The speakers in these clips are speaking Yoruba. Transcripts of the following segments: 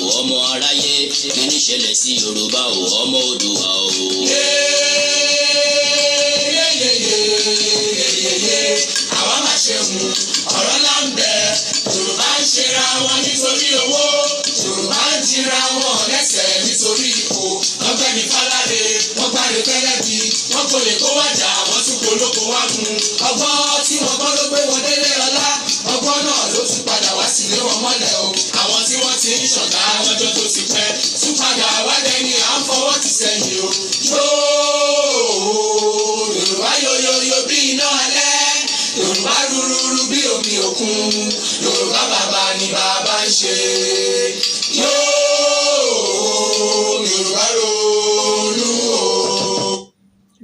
ò ọmọ aráyé kí ní ṣẹlẹ̀ sí Yorùbá ò ọmọ Oòduà o. àwa máa ṣe mú ọ̀rọ̀ là ń bẹ Yorùbá ń ṣera wọn nítorí owó Yorùbá ń jìra wọn lẹ́sẹ̀ nítorí ipò ọ̀gbẹ́ni Fálàdé wọ́n gbáre pẹ́lẹ́bí wọ́n kò lè kó wájà wọ́n tún kó lóko wá gun ọgbọ́n tí wọ́n gbọ́ ló gbé wọn délé ọlá ọgbọ́n náà ló tún padà wá sílé wọn mọ́lẹ̀ o àwọn tí wọ́n ti ń ṣọ̀tá lọ́jọ́ tó ti pẹ́ tún padà wálẹ̀ ni à ń fọwọ́ ti sẹ́yìn o yóò Yorùbá yoyoyo bí iná alẹ́ Yorùbá rúrúrú bí omi òkun Yorùbá bàbá ni bàbá ń ṣe yóò Yorùbá ronú o.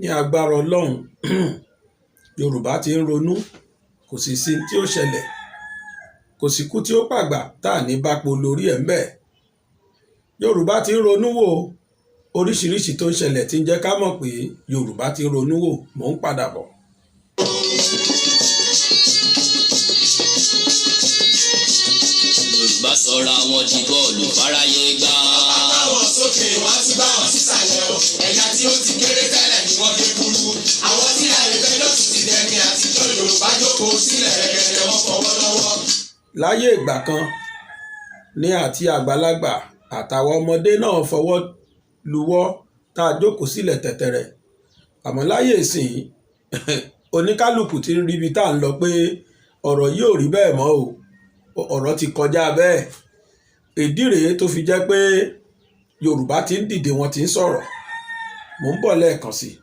ní agbára Ọlọ́run Yorùbá ti ń ronú kò sì sí tí ó ṣẹlẹ̀ kò sì kú tí ó pàgbà tá à ní bá po lórí ẹ̀ ń bẹ̀. Yorùbá ti ń ronú wò oríṣiríṣi tó ń ṣẹlẹ̀ tí ń jẹ́ ká mọ̀ pé Yorùbá ti ń ronú wò mò ń padà bọ̀. Yorùbá sọra wọn di bọ́ọ̀lù fáráyé gbá. báwọn sókè wá sí báwọn sísàlẹ̀ o ẹ̀yà tí ó ti kéré tẹ́lẹ̀ ni wọ́n gé kúrú àwọn tí àìrẹ́fẹ́ lọ́sùn ti dẹni àtijọ́ Yorùbá jókòó sílẹ̀ rẹ̀gẹ̀dẹ̀ wọn fọwọ́ lọ́wọ́. láyé ìgbà kan ní àti àgbàlagbà àtàwọn ọmọdé náà fọwọ́ luwọ́ tá a jókòó sílẹ̀ tẹ̀tẹ̀rẹ̀ àmọ́ láyé ìsìn oníkálukú ti rí ibi tá à ń lọ pé ọ̀rọ̀ yìí ò rí bẹ́ẹ̀ mọ́ o ọ̀rọ̀ ti kọjá bẹ́ẹ̀ ìdí rèé tó fi jẹ́ pé Yorùbá ti ń dìde wọn ti ń sọ̀rọ̀ mò ń bọ̀ lẹ́ẹ̀kan sí i.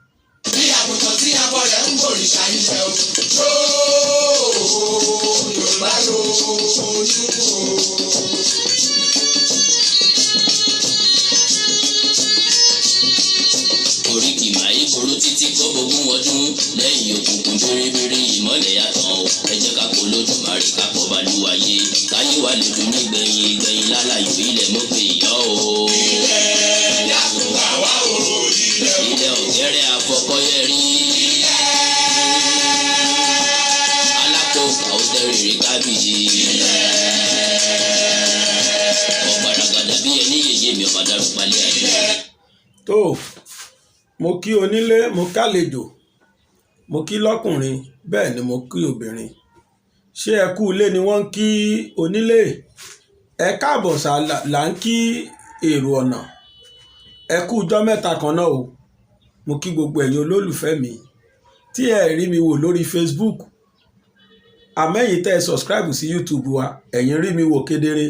bí àgùntàn tí abọ́ rẹ̀ ń gbòrìṣà ilẹ̀ o Yorùbá ronú o. Oríkì màí burú títí kó gbogbo ọdún lẹ́yìn òkùnkùn bèrèbèrè ìmọ́lẹ̀ yàtọ̀ o ẹ jẹ́ ká kó Olódùmarè ká pọ̀ balùwàyè káyé wà lè dùn ní gbẹ̀yìn lálàyò ilẹ̀ mọ́ pé ìyá o. ilẹ̀ dákúgbà wá o ilẹ̀ ọ̀gẹ́rẹ́ àfọkọ́yẹ rí. alákòókà ó tẹ́rẹ̀ẹ́rẹ́ kábíyé. ọ̀gbàràgàdà bí ẹni yèyé mi ọ̀kadà rúpalẹ̀ àyè. tó mo kí onílé mo kálejò mo kí lọ́kùnrin bẹ́ẹ̀ ni mo kí obìnrin ṣé ẹ kú ilé ni wọ́n ń kí onílé ẹ káàbọ̀ sá là ń kí èrò ọ̀nà ẹ kú ọjọ́ mẹ́ta kan náà o mo kí gbogbo ẹ̀yin olólùfẹ́ mi tí ẹ rí mi wò lórí Facebook àmẹ́yìn tẹ́ ẹ subscribe sí YouTube wa ẹ̀yin rí mi wò kedere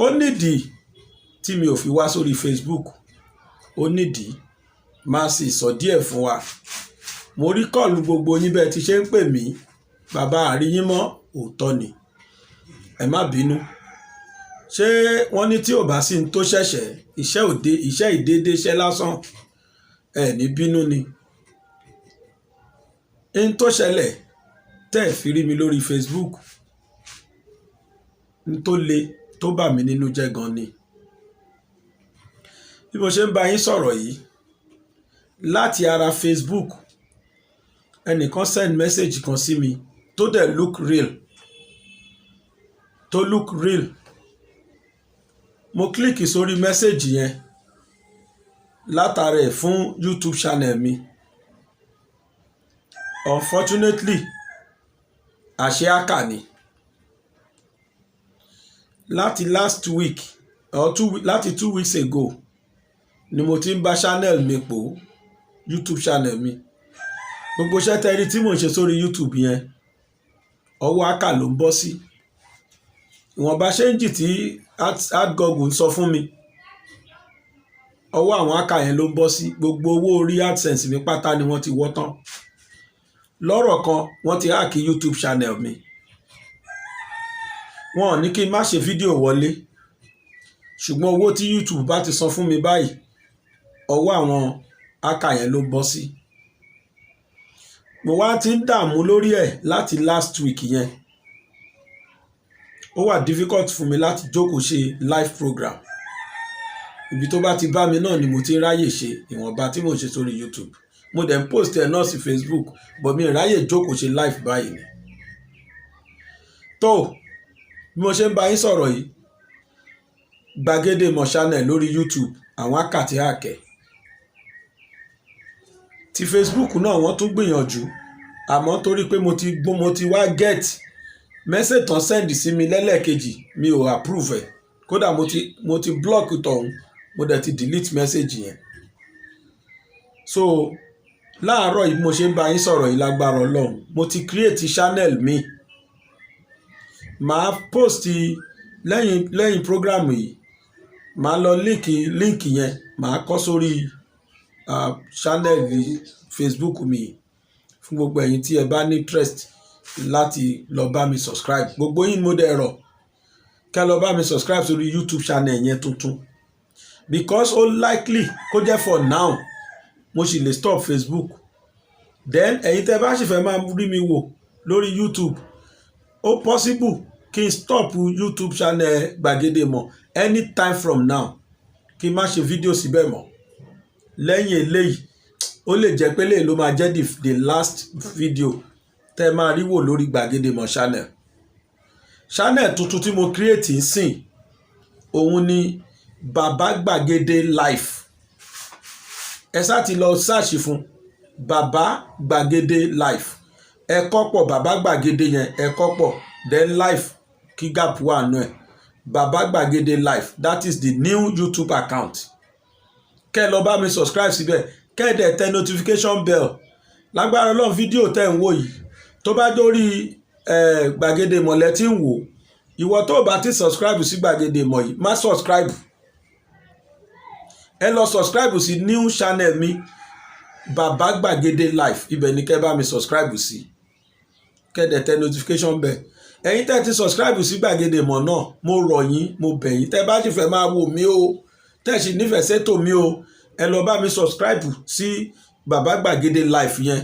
ó nídìí tí mi ò fi wá sórí Facebook ó nídìí máa sì sọ díẹ̀ fún wa mo rí kọ́ọ̀lù gbogbo yín bẹ́ẹ̀ ti ṣe ń pè mí bàbá àríyín mọ́ òótọ́ ni ẹ má bínú ṣé wọ́n ní tí ò bá sí ní tó ṣẹ̀ṣẹ̀ iṣẹ́ ìdédé iṣẹ́ lásán ẹ ní bínú ni n tó ṣẹlẹ̀ tẹ́ ẹ̀ fi rí mi lórí Facebook n tó le tó bà mí nínú jẹ́ gan ni bí mo ṣe ń bá yín sọ̀rọ̀ yìí láti ara Facebook ẹnìkan send message kan sí mi tó dẹ̀ look real mo kílíkì sórí message yẹn látara ẹ̀ fún YouTube channel mi unfortunately àṣẹ àkà ni láti last week or láti 2 weeks ago ni mo ti ń bá channel mi pò YouTube channel mi gbogbo iṣẹ́ tẹ́rí tí mò ń ṣe sórí YouTube yẹn ọwọ́ àkà ló ń bọ́ sí ìwọ̀nba ṣéǹjì tí AdGoogle ń sọ fún mi ọwọ́ àwọn àkà yẹn ló ń bọ́ sí gbogbo owó orí AdSense mi pátá ni wọ́n ti wọ́ tán lọ́rọ̀ kan wọ́n ti háàkì YouTube channel mi wọn ò ní kí n má ṣe fídíò wọlé ṣùgbọ́n owó tí YouTube bá ti san fún mi báyìí ọwọ́ àwọn àkà yẹn ló bọ́ sí mo wá ti ń dààmú lórí ẹ̀ láti last week yẹn ó wà difficult fún mi láti jókòó ṣe live program ibi tó bá ti bá mi náà ni mo ti ń ráyè ṣe ìwọ̀nba tí mo ṣe sórí YouTube mo dẹ̀ ń post ẹ̀ náà sí Facebook but mi ráyè jókòó ṣe live báyìí ni tó bí mo ṣe ń bá yín sọ̀rọ̀ yìí Gbàgede Ìmọ̀ channel lórí YouTube àwọn àkàtì àkẹ́ ti Facebook náà wọ́n tún gbìyànjú àmọ́ torí pé mo ti wá get message tán send sí mi lẹ́lẹ́kejì mi ò approve ẹ̀ kódà mo ti block tọ̀hún mo dẹ̀ ti delete message yẹn. So láàárọ̀ yìí mo ṣe ń bá yín sọ̀rọ̀ yìí lágbára Ọlọ́run mo ti create channel mi màá post lẹ́yìn program yìí màá lọ link yẹn màá kọ sórí channel Facebook mi fún gbogbo ẹ̀yin tí ẹ bá ní interest láti lọ bá mi subscribe gbogbo yín mo dẹ̀ rọ̀ kẹ́ lọ bá mi subscribe sórí YouTube channel yẹn tuntun because ó likely kó jẹ́ for now mo sì lè stop Facebook then ẹ̀yin tẹ́ bá sì fẹ́ máa rí mi wò lórí YouTube ó possible kí n stop YouTube channel Gbàgede Ìmọ̀ anytime from now kí n má ṣe fídíò síbẹ̀ mọ́ lẹ́yìn eléyìí ó lè jẹ́ pé léyìí ló máa jẹ́ the last video tẹ́ máa rí wò lórí Gbàgede Ìmọ̀ channel tuntun tí mo create ń sìn òun ni Bàbá Gbàgede Life ẹ sá ti lọ search fún Bàbá Gbàgede Life ẹ kọ́ pọ̀ Bàbá Gbàgede yẹn ẹ kọ́ pọ̀ then life kí gap wà nù ẹ̀ Bàbá Gbàgede Life that is the new YouTube account kẹ́ lọ bá mi subscribe síbẹ̀ kẹ́ dẹ̀ tẹ notification bell lágbára Ọlọ́run fídíò tẹ́ ń wò yìí tó bá dórí Gbàgede Ìmọ̀ lẹ tí ń wò ìwọ tó bá ti subscribe sí Gbàgede Ìmọ̀ yìí má subscribe ẹ lọ subscribe sí new channel mi Bàbá Gbàgede Life ibẹ̀ ni kẹ́ bá mi subscribe sí kẹ́ dẹ̀ tẹ notification bell ẹ̀yin tẹ́ ti subscribe sí Gbàgede Ìmọ̀ náà mo rọ̀ yín mo bẹ̀ yín tẹ́ bá sì fẹ́ máa wò mí o tẹ́ sì nífẹ̀ẹ́ sétò mi o ẹ lọ bá mi subscribe sí Bàbá Gbàgede Life yẹn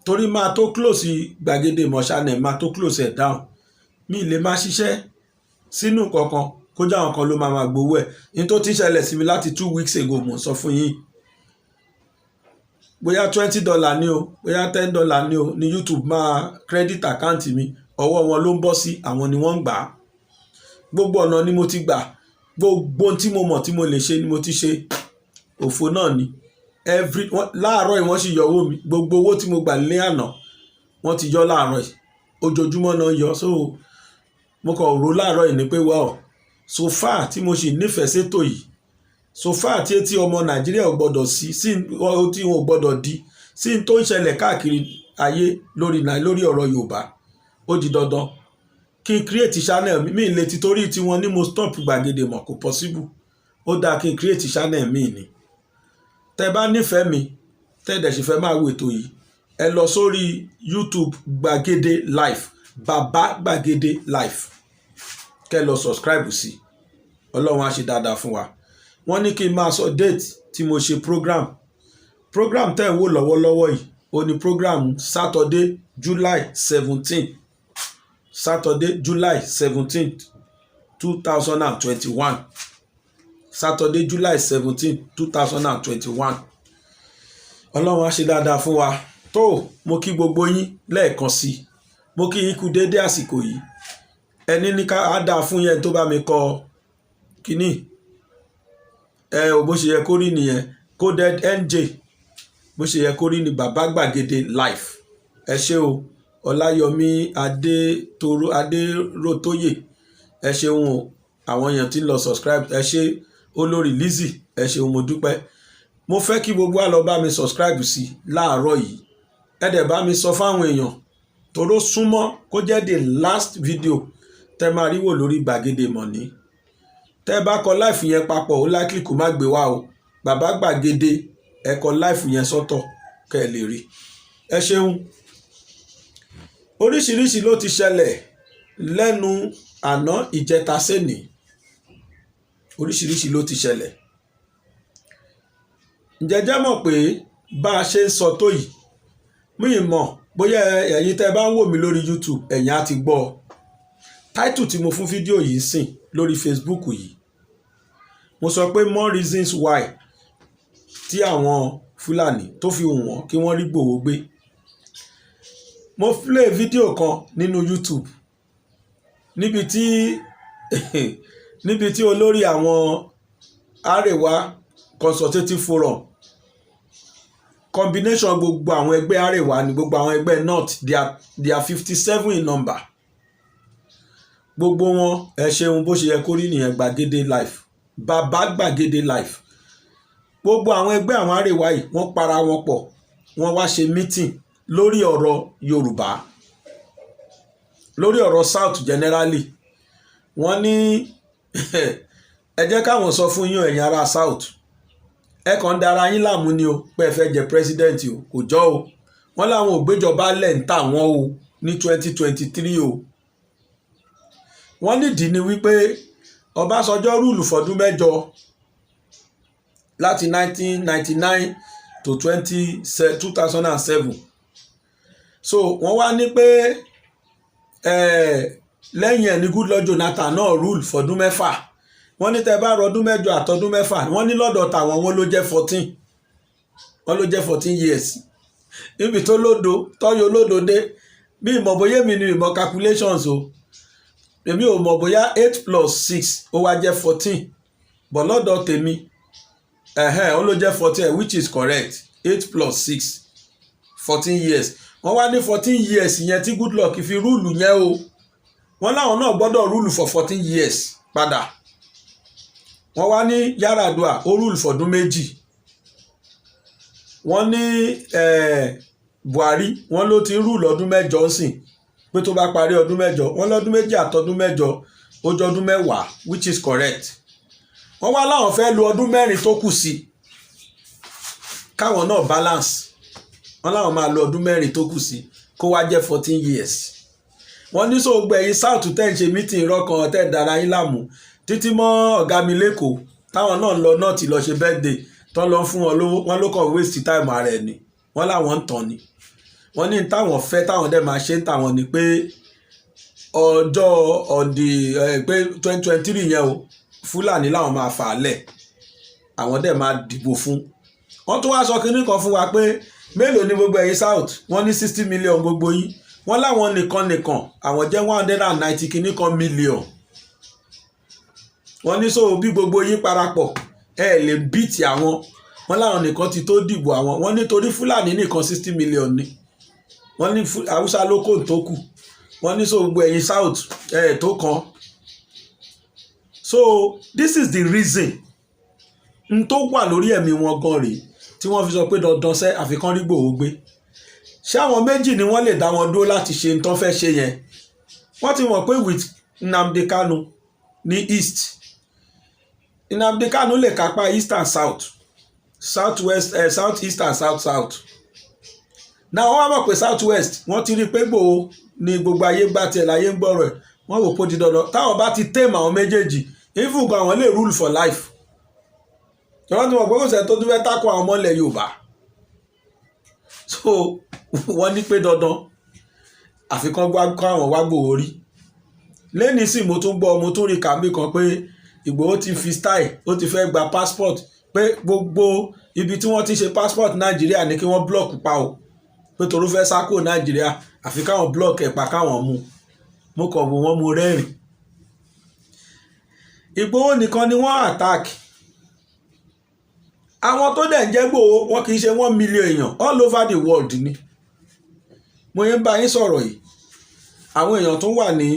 torí máa tó close Gbàgede Ìmọ̀ channel máa tó close ẹ̀ down mi lè máa ṣiṣẹ́ sínú kankan kó jáwọn kan ló máa gbowó ẹ̀ ní tó ti ṣẹlẹ̀ sí mi láti 2 weeks ago mo sọ fún yín bóyá $20 ní o bóyá $10 ní o ní YouTube máa credit account mi ọwọ́ wọn ló ń bọ́ sí àwọn ni wọ́n ń gbà á gbogbo ọ̀nà ni mo ti gbà gbogbo tí mo mọ̀ tí mo lè ṣe ni mo ti ṣe òfò náà ni láàárọ̀ yìí wọ́n sì yọ owó mi gbogbo owó tí mo gbà lé àná wọ́n ti yọ láàárọ̀ yìí ojoojúmọ́ náà yọ so mo kàn rò láàárọ̀ yìí ni pé wow so far tí mo sì nífẹ̀ẹ́ sétò yìí so far tí etí ọmọ Nàìjíríà ò gbọ́dọ̀ sí tí wọn ò gbọ́dọ̀ di sí tó ń ṣẹlẹ̀ káàkiri ayé lórí ọ̀rọ̀ Yorùbá ó di dandan kí n create channel mi lè ti torí tí wọ́n ní mo stop Gbàgede Ìmọ̀ kò possible ó dáa kí n create channel mi ni tẹ́ bá nífẹ̀ẹ́ mi tẹ́ dẹ̀ sì fẹ́ máa wo ètò yìí ẹ lọ sórí YouTube Gbàgede Life Bàbá Gbàgede Life kẹ́ lọ subscribe sí Ọlọ́run á ṣe dáadáa fún wa wọ́n ní kí n máa sọ date tí mo ṣe program tẹ́ ń wò lọ́wọ́lọ́wọ́ yìí ó ní program Saturday July 17 Saturday July 17 2021 Saturday July 17 2021 Ọlọ́run á ṣe dáadáa fún wa tó mo kí gbogbo yín lẹ́ẹ̀kan sí mo kí yín kú déédé àsìkò yìí ẹni ní ká á dáa fún yẹn tó bá mi kọ kíní ò bó ṣe yẹ kó rí nìyẹn coded NJ bó ṣe yẹ kó rí ní Bàbá Gbàgede Life ẹ ṣé o Ọláyọmí Adérótóyè ẹ ṣeun o àwọn èèyàn tí ń lọ subscribe ẹ ṣé olórí Lizzy ẹ ṣeun mo dúpẹ́ mo fẹ́ kí gbogbo wa lọ bá mi subscribe sí láàárọ̀ yìí ẹ dẹ̀ bá mi sọ fáwọn èèyàn toró súnmọ́ kó jẹ́ the last video tẹ́ máa rí wò lórí Gbàgede Ìmọ̀ ní tẹ́ bá kọ life yẹn papọ̀ ó likely kó má gbé wá o Bàbá Gbàgede ẹ kọ life yẹn sọ́tọ̀ kẹ́ ẹ lè rí ẹ ṣeun oríṣiríṣi ló ti ṣẹlẹ̀ lẹ́nu àná ìjẹta sẹ́ni oríṣiríṣi ló ti ṣẹlẹ̀ ǹjẹ́jẹ́ mọ̀ pé bá a ṣe ń sọ tó yìí mí mọ̀ bóyá ẹ̀yin tẹ́ bá ń wò mí lórí YouTube ẹ̀yin á ti gbọ́ title tí mo fún fídíò yìí sìn lórí Facebook yìí mo sọ pé more reasons why tí àwọn Fúlàní tó fi hùn wọ́n kí wọ́n rí Ìgbòho gbé mo play fídíò kan nínú YouTube níbi tí níbi tí olórí àwọn Arewa Consultative Forum, combination gbogbo àwọn ẹgbẹ́ Arewa ni gbogbo àwọn ẹgbẹ́ North, they are 57 in number. Gbogbo wọn ẹ ṣeun bó ṣe yẹ kó rí nìyẹn Gbàgede Live, bàbá Gbàgede Live. Gbogbo àwọn ẹgbẹ́ àwọn Arewa yìí wọ́n para wọn pọ̀, wọ́n wá ṣe meeting lórí ọ̀rọ̀ Yorùbá, lórí ọ̀rọ̀ South generally. Wọ́n ní ẹ jẹ́ káwọn sọ fún yín ẹ̀yin ará South, ẹ kàn ń dara yín láàmú ni o pé ẹ fẹ́ jẹ president o, kò jọ o. Wọ́n láwọn ò gbéjọba lẹ̀ ń tà wọ́n o ní 2023 o. Wọ́n nídìí ni wípé Ọbásanjọ́ rúùlù fọdún 7 láti 1999 to 2007. So wọ́n wá ní pé lẹ́yìn ẹ̀ ní Goodluck Jonathan náà rúùlù fọdún 6. Wọ́n ní tẹ́ bá rọdún 7 àtọdún 6, wọ́n ní lọ́dọ̀ tàwọn wọn ló jẹ́ 14. Wọ́n ló jẹ́ 14 years. Níbi tó lódo tọ́yọ lódo dé bí ìmọ̀ bóyá mi ni ìmọ̀ calculations o. Èmi ò mọ̀ bóyá 8 plus 6 ó wá jẹ́ 14. But lọ́dọ̀ tèmi ó ló jẹ́ 14, which is correct. 8 plus 6 14 years. Wọ́n wá ní 14 years yẹn tí Goodluck fi rúùlù yẹn o. Wọ́n láwọn náà gbọ́dọ̀ rúùlù for 14 years padà. Wọ́n wá ní Yar'Adua ó rúùlù fọdún 2. Wọ́n ní Buhari wọ́n ló ti rúùlù ọdún 8 sìn pé tó bá parí ọdún 8, wọ́n lọ́dún 2 àtọdún 8 ó jọ ọdún 10, which is correct. Wọ́n wá láwọn fẹ́ lo ọdún 4 tó kù sí káwọn náà balance. Wọ́n láwọn máa lo ọdún 4 tó kù sí kó wá jẹ́ 14 years. Wọ́n ní sọ gbẹ̀yìn South tẹ́ ń ṣe meeting rọ́kan tẹ́ dára yín láàmú títí mọ́ ọ̀gá mi lẹ́kọ̀ọ́ táwọn náà lọ náà ti lọ ṣe birthday tán lọ fún wọn lówó, wọ́n ló kàn waste time ara ẹ̀ ni. Wọ́n láwọn ń tàn ni. Wọ́n ní táwọn fẹ́ táwọn dẹ̀ máa ṣe ń tàwọn ni pé ọjọ́ ọ̀dì pé 2023 yẹn o Fúlàní láwọn máa fà á lẹ̀, àwọn dẹ̀ máa dìbò fún. Wọ́n tún wá sọ kinní kan fún wa pé mélòó ni gbogbo ẹ̀yin South, wọ́n ní 60 million gbogbo yín. Wọ́n láwọn nìkan àwọn jẹ́ 190 kinní kan million. Wọ́n ní so bí gbogbo yín parapọ̀ ẹ lè bíìtì àwọn. Wọ́n láwọn nìkan ti tó dìbò àwọn. Wọ́n nítorí Fúlàní nìkan 60 million ni. Wọ́n ní Haúsá ló kò tó kù. Wọ́n ní so gbogbo ẹ̀yin South tó kan. So this is the reason n tó wà lórí ẹ̀mí wọn gan rèé tí wọ́n fi sọ pé dandan sẹ́ àfikán rí Ìgbòho gbé. Ṣé àwọn méjì ni wọ́n lè dá wọn dúró láti ṣe n tán fẹ́ ṣe yẹn? Wọ́n ti mọ̀ pé with Nnamdi Kanu ní East, Nnamdi Kanu lè kápá East and South, South West, South East and South South. Now wọ́n wá mọ̀ pé South West wọ́n ti rí pé Ìgbòho ni gbogbo ayé gbà tiẹ̀ láyé ń gbọ́rọ̀ ẹ̀. Wọ́n wò pé ó di dandan táwọn bá ti tame àwọn méjèèjì even gan àwọn lè rule for life. Wọ́n ti mọ̀ pé kò sẹ́ tó tún fẹ́ tákù àwọn ọmọ ilẹ̀ Yorùbá. So wọ́n ní pé dandan àfikán kọ́ àwọn wá Ìgbòho rí. Lẹ́ni sì mo tún gbọ́ mo tún rí kàmí kan pé Ìgbòho ti fi style ó ti fẹ́ gba passport pé gbogbo ibi tí wọ́n ti ṣe passport Nàìjíríà ní kí wọ́n block pa o pé torí fẹ́ sá kúrò Nàìjíríà àfi káwọn block ẹ̀ pa káwọn mú. Mo kàn wò wọ́n mo rẹ́rìn. Ìgbòho nìkan ni wọ́n attack. Àwọn tó dẹ̀ ń jẹ́ Ìgbòho wọn kì í ṣe 1 million èèyàn all over the world ni. Mo yẹn bá yín sọ̀rọ̀ yìí. Àwọn èèyàn tó wà ní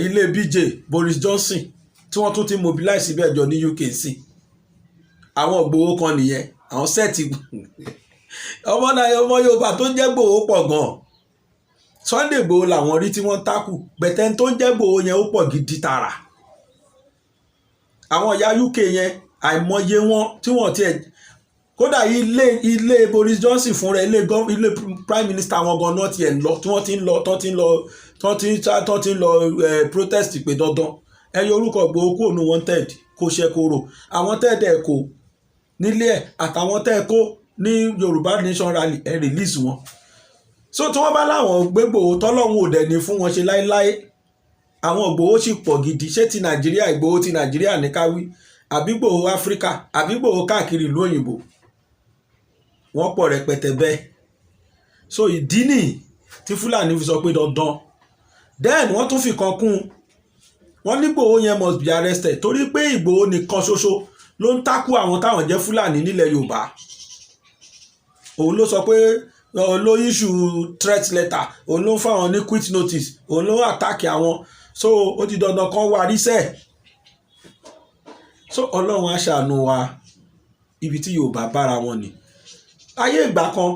ilé BJ Boris Johnson tí wọ́n tún ti mobilize síbẹ̀ jọ ní UK sí. Àwọn Ìgbòho kan nìyẹn, àwọn sẹ́ẹ̀tì ọmọ Yorùbá tó jẹ́ Ìgbòho pọ̀ gan-an. Sunday Ìgbòho làwọn rí tí wọ́n tákù bẹ̀tẹ̀ tó ń jẹ́ Ìgbòho yẹn ó pọ̀ gidi tààrà. Àwọn ìyá UK yẹn àìmọye wọn tí wọ́n tiẹ̀ kódà ilé Boris Johnson fúnra ilé prime minister wọn gan náà tiẹ̀ ń lọ tí wọ́n ti ń lọ protest pé dandan ẹ yọ orúkọ Ìgbòho kúrò ní wanted kó ṣe kóró. Àwọn tẹ́ẹ̀dẹ̀ kó nílé ẹ̀ àtàwọn tẹ́ẹ̀ kó ní Yorùbá Nation Rally ẹ release wọn. So tí wọ́n bá láwọn gbégbòho tọ́lọ́hún ò dẹ̀ ní fún wọn ṣe láéláé, àwọn Ìgbòho sì pọ̀ gidi. Ṣé ti Nàìjíríà Ìgbòho ti Nàìjíríà ní káwí àbí Ìgbòho Áfíríkà àbí Ìgbòho káàkiri ìlú òyìnbó? Wọ́n pọ̀ rẹpẹtẹ bẹ́ẹ̀. So ìdí nìyí tí Fúlàní fi sọ pé dandan. Then wọ́n tún fi kan kún wọ́n ní Ìgbòho yẹn must be arrested torí pé Ìgbòho nìkan ṣoṣo ló ń tákù àwọn táwọn jẹ́ Fúlàní nílẹ̀ Yorùbá. Òun ló sọ pé ló issue threat letter, òun ló ń fáwọn ní quit notice, òun ló ń àtàkì àwọn, so ó ti dandan kan wá ríṣẹ́. So Ọlọ́run á ṣàánú wa, ibi tí Yorùbá bára wọn ni. Ayé ìgbà kan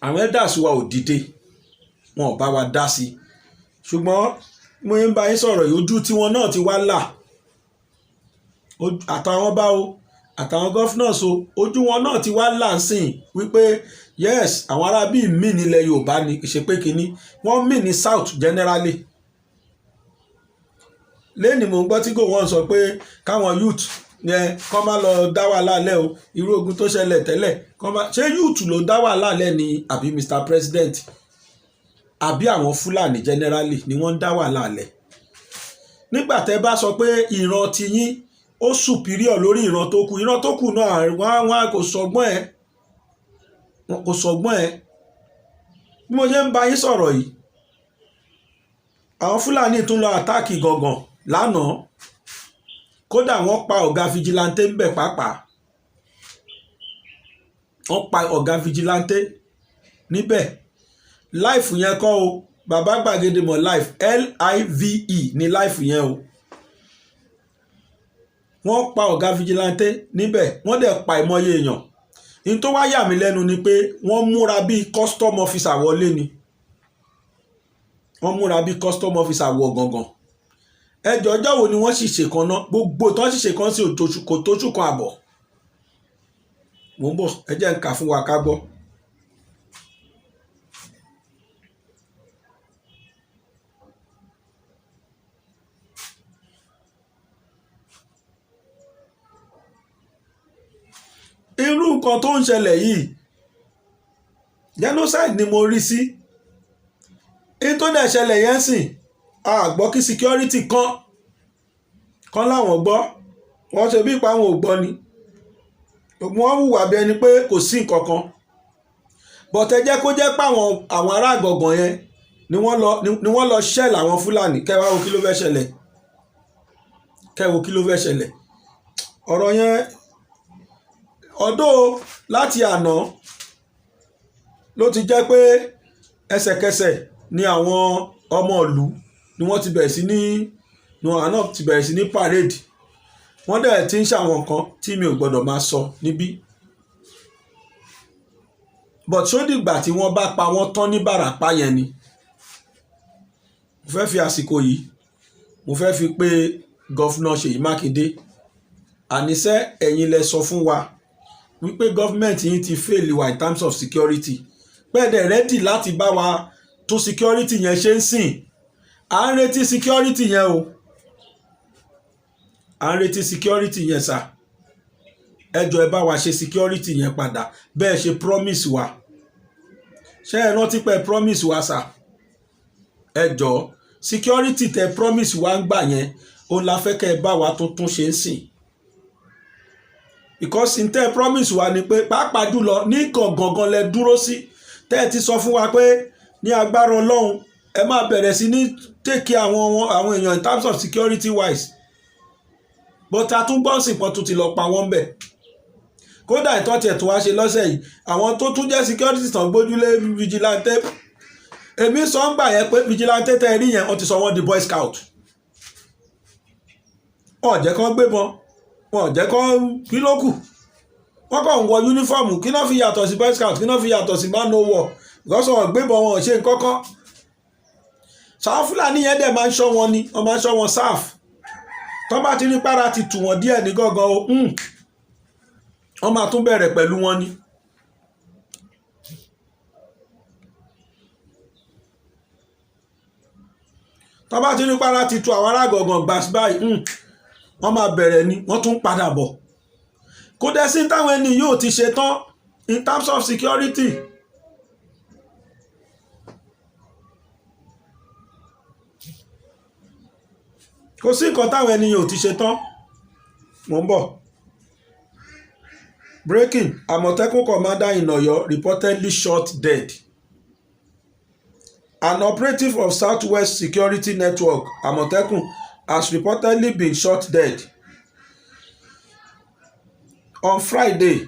àwọn elders wa ò dìde, wọn ò bá wa dá sí, ṣùgbọ́n mo ń bá yín sọ̀rọ̀ yìí, ojú tiwọn náà ti wá là, àtàwọn bá o àtàwọn governors o, ojú wọn náà ti wá là ń sìn wípé yes àwọn ará bíi mí nílẹ̀ Yorùbá ni, ìṣepé kínní wọ́n mí ní south generally. Lẹ́ni mò ń gbọ́ tí Gowon sọ pé káwọn youth yẹn kọ́ máa lọ dá wàhálà lẹ́ o, irú ogun tó ṣẹlẹ̀ tẹ́lẹ̀ ṣé youth ló dá wàhálà lẹ́ ni àbí Mr President àbí àwọn Fúlàní generally ni wọ́n ń dá wàhálà lẹ́. Nígbà tẹ́ bá sọ pé ìran tiyín ó superior lórí ìran tó kù náà wọ́n kò sọgbọ́n ẹ̀, kò sọgbọ́n ẹ̀. Bí mo ṣe ń bá yín sọ̀rọ̀ yìí, àwọn Fúlàní tún lọ àtáàkì gangan lánàá, kódà wọ́n pa ọ̀gá fìjìláńtẹ́ ń bẹ̀ pàápàá, wọ́n pa ọ̀gá fìjìláńtẹ́ níbẹ̀. Láìfù yẹn kọ́ o, bàbá gbàgede mọ̀ life LIVE ní láìfù yẹn o. Wọ́n pa ọ̀gá fìjìláńtẹ́ níbẹ̀, wọ́n dẹ̀ pa ìmọye èèyàn. In tó wá yà mí lẹ́nu ni pé wọ́n múra bíi custom officer wọlé ni, wọ́n múra bíi custom officer wọ gangan. Ẹjọ́ ọjọ́ wo ni wọ́n sì ṣe kan náà, gbogbo tán sì ṣe kan sí kò tóṣù kan àbọ̀. Mo ń bọ̀, ẹ jẹ́ n kà fún wa ká gbọ́. Irú nǹkan tó ń ṣẹlẹ̀ yìí genocide ni mo rí sí. In tó dẹ̀ ṣẹlẹ̀ yẹn sìn, a gbọ́ kí security kan láwọn gbọ́, wọ́n ṣe bí ipa àwọn ò gbọ́ ni, wọ́n hùwà bí ẹni pé kò sí nǹkan kan. But ẹ jẹ́ kó jẹ́ pé àwọn ará àgọ̀gàn yẹn ni wọ́n lọ shell àwọn Fúlàní. Kẹ́ wá wo kí ló fẹ́ ṣẹlẹ̀, kẹ́ wo kí ló fẹ́ ṣẹlẹ̀. Ọ̀rọ̀ yẹn ọ̀dọ̀ láti àná ló ti jẹ́ pé ẹsẹ̀kẹsẹ̀ ni àwọn ọmọ ìlú ni wọ́n ti bẹ̀rẹ̀ sí ní àná ti bẹ̀rẹ̀ sí ní parade. Wọ́n dẹ̀ ti ń ṣàwọn nǹkan tí mi ò gbọ́dọ̀ máa sọ níbí. But ṣó dìgbà tí wọ́n bá pa wọ́n tán ní Bàràpá yẹn ni. Mo fẹ́ fi àsìkò yìí mo fẹ́ fi pé gọ́fúnà Ṣèyí Mákindé, àníṣe ẹ̀yin lẹ sọ fún wa wípé gọ́fúmẹ̀ntì yín ti fail wa in terms of security, pẹ́ẹ́dẹ̀ rẹ́dì láti bá wa tún security yẹn ṣe ń sìn. À ń retí security yẹn o, à ń retí security yẹn sà. Ẹ jọ̀ọ́ ẹ bá wa ṣe security yẹn padà bẹ́ẹ̀ ṣe promise wa. Ṣé ẹ rántí pé promise wa sà? Ẹ jọ̀ọ́ security tẹ promise wa ń gbà yẹn òun la fẹ́ kẹ́ ẹ bá wa tún ṣe ń sìn. Because in tẹ́ promise wa ni pé pàápàá jùlọ ní gangan lẹ dúró sí, tẹ́ ẹ ti sọ fún wa pé ní agbára Ọlọ́run ẹ máa bẹ̀rẹ̀ sí ní take àwọn èèyàn in terms of security wise. But a tún gbọ́n sìnpọ̀ tún ti lọ pa wọ́n bẹ̀. Kódà ìtọ́tí ẹ̀ tó wá ṣe lọ́sẹ̀ yìí, àwọn tó tún jẹ́ security tàn gbójúlé vigilante, èmi sọ ń gbà yẹn pé vigilante tẹ́ ẹ rí yẹn wọ́n ti sọ wọ́n di boy scout. Ọ̀jẹ̀ kan gbébọn, wọn jẹ́ kọ́ kí ló kù, wọ́n kàn ń wọ yúnífọ́ọ̀mù, kí náà fi yàtọ̀ sí boy scout, kí náà fi yàtọ̀ sí man no war, ìgbọ́sọ̀ wọn gbébọn wọn ò ṣe nǹkankan. Ṣàwọn Fúlàní yẹn dẹ̀ máa ń ṣọ́ wọn ni, wọ́n máa ń ṣọ́ wọn sáf. Tọ́ bá ti rí para ti tù wọ́n díẹ̀ ní gángan o, wọ́n máa tún bẹ̀rẹ̀ pẹ̀lú wọn ni. Tọ́ bá ti rí para ti tù àwọn ará gángan gbàs báyìí, wọ́n máa bẹ̀rẹ̀ ni, wọ́n tún padà bọ̀. Kò dẹ̀ sí táwọn ẹni yóò ti ṣe tán in terms of security. Kò sí nǹkan táwọn ẹni yóò ti ṣe tán. Mo ń bọ̀. Breaking: Àmọ̀tẹ́kùn commander in Ọ̀yọ́ reportedly shot dead. An operative of Southwest Security Network, Àmọ̀tẹ́kùn, has reportedly been shot dead. On Friday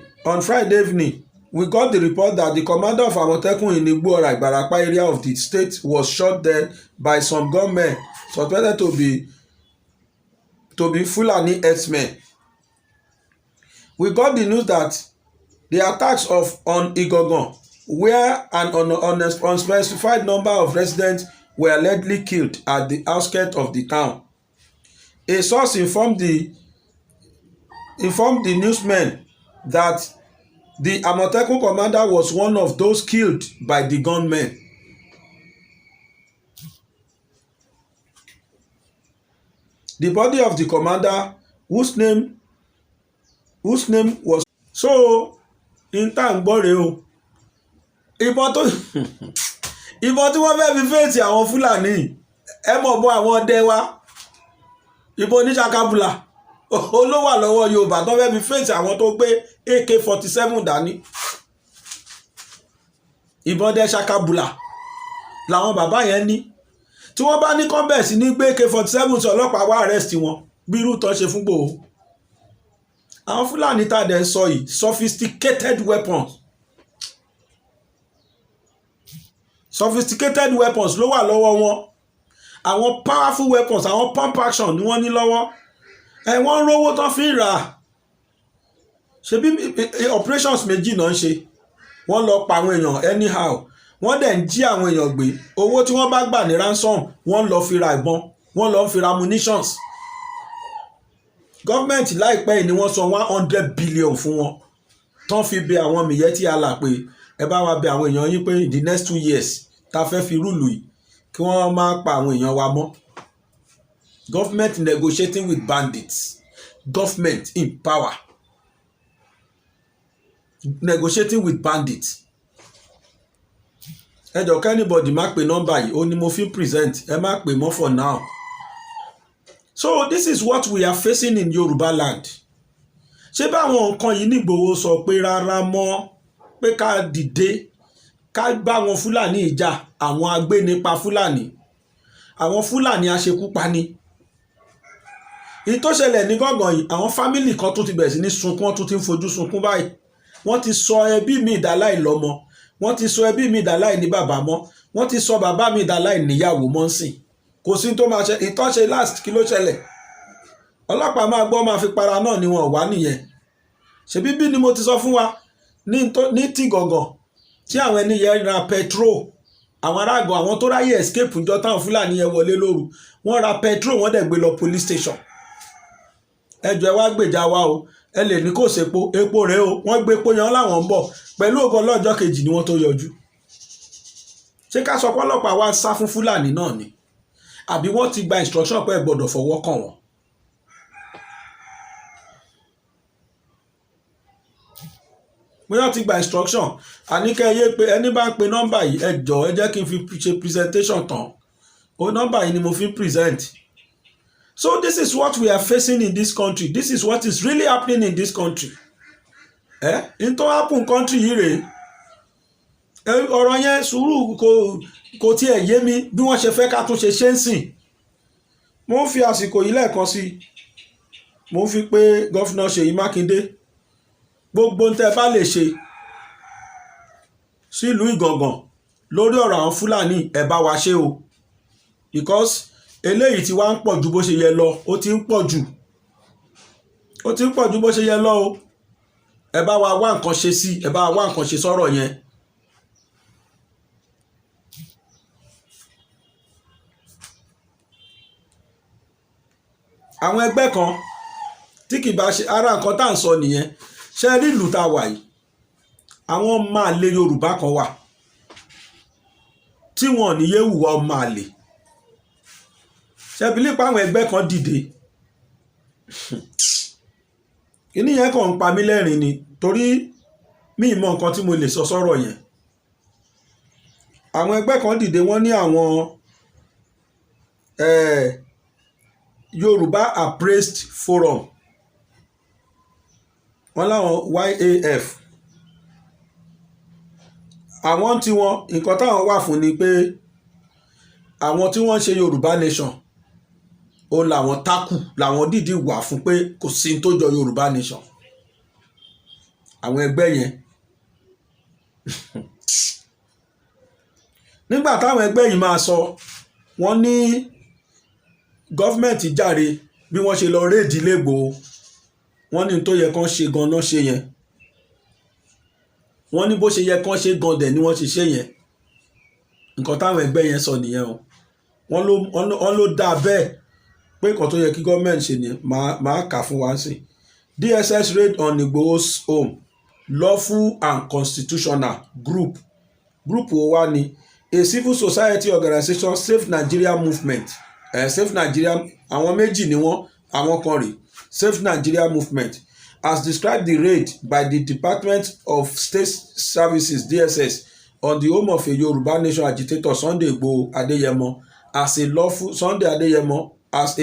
evening, we got the report that the commander of Amotekun in Igboora, Ibarapa area of the state was shot dead by some gunmen suspected to be Fulani herdsmen. We got the news that the attacks on Igangan, where an unspecified number of residents were allegedly killed at the outskirts of the town. A source informed the newsmen that the Amotekun commander was one of those killed by the gunmen. The body of the commander, whose name was so in time gbọ́re o ìbọn tí wọ́n fẹ́ fi fèsì àwọn Fúlàní ẹ mọ̀ bọ́ àwọn ọdẹ wa ìbọn oníṣàkábùlà olówó lọ́wọ́ Yorùbá tó fẹ́ fi fèsì àwọn tó gbé AK-47 dání ìbọn dẹ ṣàkábùlà làwọn bàbá yẹn ní tí wọ́n bá ní kọ́ńbẹ̀sì ní gbé AK-47 tí ọlọ́pàá wá arrest wọn bí irú tán ṣe fún Ìgbòho. Àwọn Fúlàní tá a dẹ̀ ń sọ yìí sophisticated weapons ló wà lọ́wọ́ wọn. Àwọn powerful weapons, àwọn pump action ni wọ́n ní lọ́wọ́. Wọ́n ń rówó tán fi ń rà. Ṣebí operations méjì náà ń ṣe. Wọ́n lọ pa àwọn èèyàn anyhow. Wọ́n dẹ̀ ń jí àwọn èèyàn gbé. Owó tí wọ́n bá gbà ní ransom, wọ́n lọ fi ra ìbọn, wọ́n lọ fi ra munitions. Gọ́ọ̀mẹ̀ntì láìpẹ́ yìí ni wọ́n san 100 billion fún wọn tán fi bẹ àwọn Miyetti Allah pé ẹ bá wa bẹ àwọn èèyàn yín pé in the next 2 years ta fẹ́ fi rúùlù yìí kí wọ́n má pa àwọn èèyàn wa mọ́. Government negotiating with bandits, government in power negotiating with bandits. Ẹ jọ̀ọ́ kẹ́nìbọ̀dì má pe nọ́mbà yìí ó ní mo fi present ẹ má pè mọ́ for now. So this is what we are facing in Yoruba land. Ṣé báwọn nǹkan yìí ní Ìgbòho sọ pé rárá mọ́ pé ká dìde ká bá wọn Fúlàní ìjà àwọn agbénipa Fúlàní àwọn Fúlàní aṣekúpani. Èyí tó ṣẹlẹ̀ ní gángan yìí àwọn fámìlì kan tó ti bẹ̀rẹ̀ sí ní sunkún wọ́n tún ti ń fojú sunkún báyìí. Wọ́n ti sọ ẹbí mi ìdáláì lọ́mọ wọ́n ti sọ ẹbí mi ìdáláì ní bàbá mọ́ wọ́n ti sọ bàbá mi ìdáláì níyàwó mọ́ sìn. Kò sí tó máa ṣe ìtọ́ṣe last kí ló ṣẹlẹ̀ ọlọ́pàá máa gbọ́ máa fi para náà ni wọn ò wá nìyẹn. Ṣebí bí ni mo ti sọ fún wa ní tí gọ̀gàn tí àwọn ẹni yẹn ra petrol àwọn aráàgọ́ àwọn tó ráyè escape ńjọ táwọn Fúlàní yẹn wọlé lóru wọ́n ra petrol wọ́n dẹ̀ gbé lọ police station. Ẹjọ́ ẹ wá gbèjà wa o ẹ lè ní kò sépo epo rèé o wọ́n gbé epo yẹn láwọn ń bọ̀ pẹ̀lú ògo lọ́jọ́ kejì ni wọ́n tó yọjú. Ṣé ká sọ pé ọlọ́pàá wa sá fún Fúlàní náà ni àbí wọ́n ti gba instruction pé ẹ gbọ́dọ̀ fọwọ́ kàn wọ́n. Wọ́n ti gba instruction àníkẹ́ yé pé ẹni bá ń pe nọ́mbà yìí ẹ jọ̀ọ́ ẹ jẹ́ kí n fi ṣe presentation tán o nọ́mbà yìí ni mo fi present. So this is what we are facing in this country. This is what is really happening in this country. In tó happen country yìí rèé ọ̀rọ̀ yẹn sùúrù kò tiẹ̀ yé mi bí wọ́n ṣe fẹ́ ká tún ṣe ń sìn. Mo ń fi àsìkò yìí lẹ́ẹ̀kan sí mo ń fi pé gọ́fìnà Ṣèyí Mákindé gbogbo ń tẹ́ bá lè ṣe sílùú Ìgàngàn lórí ọ̀rọ̀ àwọn Fúlàní ẹ bá wa ṣe o because eléyìí ti wá ń pọ̀ ju bó ṣe yẹ lọ ó ti ń pọ̀ jù bó ṣe yẹ lọ o ẹ bá wa wá nǹkan ṣe sí ẹ bá wa wá nǹkan ṣe sọ́rọ̀ yẹn. Àwọn ẹgbẹ́ kan tí kì bá ṣe ara nǹkan tá à ń sọ nìyẹn ṣe rí ìlú tá a wà yìí àwọn máa lé Yorùbá kan wà tí wọn ò ní yé hùwà ọmọ àlè ṣebí lípa àwọn ẹgbẹ́ kan dìde kíní yẹn kàn ń pa mí lẹ́rìn ni torí mi ì mọ nǹkan tí mo lè sọ sọ́rọ̀ yẹn. Àwọn ẹgbẹ́ kan dìde wọ́n ní àwọn Yorùbá Appraised Forum wọ́n láwọn YAF àwọn tí wọ́n nǹkan táwọn wà fún ni pé àwọn tí wọ́n ṣe Yorùbá Nation ó làwọn tákù làwọn dìdí wà fún pé kò sí tó jọ Yorùbá nation àwọn ẹgbẹ́ yẹn. Nígbà táwọn ẹgbẹ́ yìí máa sọ wọ́n ní gọ́fìmẹ̀ntì jàre bí wọ́n ṣe lọ réèdì Ìgbòho wọ́n ní tó yẹ kán ṣe gan-an ṣe yẹn wọ́n ní bó ṣe yẹ kán ṣe gan dẹ̀ ni wọ́n ṣe ṣe yẹn nǹkan táwọn ẹgbẹ́ yẹn sọ nìyẹn o wọ́n ló dáa bẹ́ẹ̀ pé nǹkan tó yẹ kí gọ́ọ̀mẹ̀ntì ṣe ni máa kà fún wa sí. DSS raid on Igboho's home lawful and constitutional group wo wá ni a civil society organization Safe Nigeria movement Safe Nigeria àwọn méjì ni wọ́n àwọn kan rè Safe Nigeria movement has described the raid by the Department of State Services DSS on the home of a Yoruba Nation agitator Sunday Igboho Adeyemo as a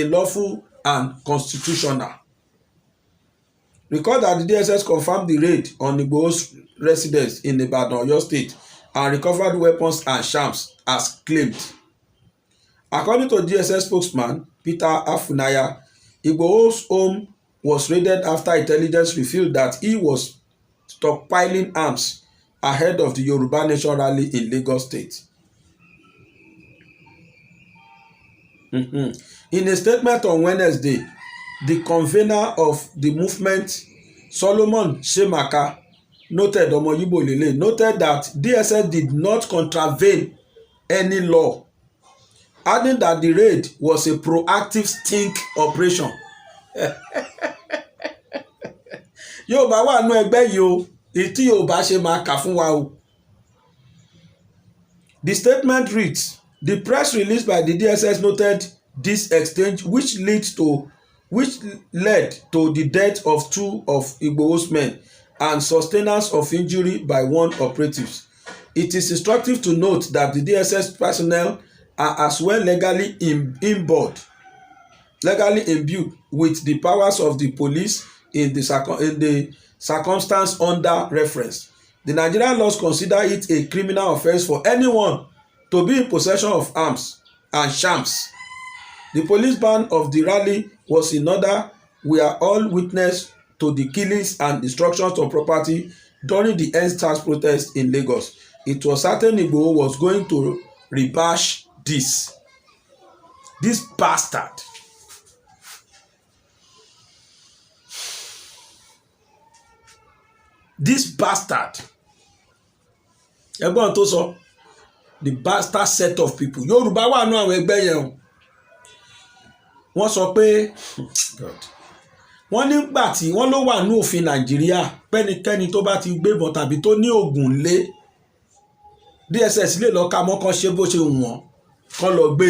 lawful and constitutional. Recall that the DSS confirmed the raid on Igboho's residence in Ibadan, Oyo State, and recovered weapons and shams as claimed. According to DSS spokesman Peter Afunaya, Igboho's home was raided after intelligence revealed that he was stockpiling arms ahead of the Yoruba Nation rally in Lagos State. In a statement on Wednesday, the convener of the movement, Solomon Shemaka, noted that DSS did not contravene any law, adding that the raid was a proactive sting operation. Yorùbá wà nú ẹgbẹ́ yìí o tí Yorùbá ṣe máa kà fún wa o. The statement reads, the press release by the DSS noted this exchange which led to the death of 2 of Igboho's men and sustenance of injury by 1 operative. It is instructive to note that the DSS personnel are as well legally imbued with the powers of the police in the circumstance under reference. The Nigerian laws consider it a criminal offence for anyone to be in possession of arms and shams. The police ban of the rally was in order. We are all witness to the killings and destructions of property during the EndSARS protest in Lagos. It was certain Igboho was going to rebash this bastard. Ẹgbọ́n tó sọ the bastard set of people. Yorùbá wà nú àwọn ẹgbẹ́ yẹn o. Wọ́n sọ pé wọ́n nígbà tí wọ́n ló wà ní òfin Nàìjíríà pẹ́nikẹ́ni tó bá ti gbébọn tàbí tó ní oògùn lé DSS lè lọ ka mọ́ kan ṣe bó ṣe wọ́n kan lọ gbé.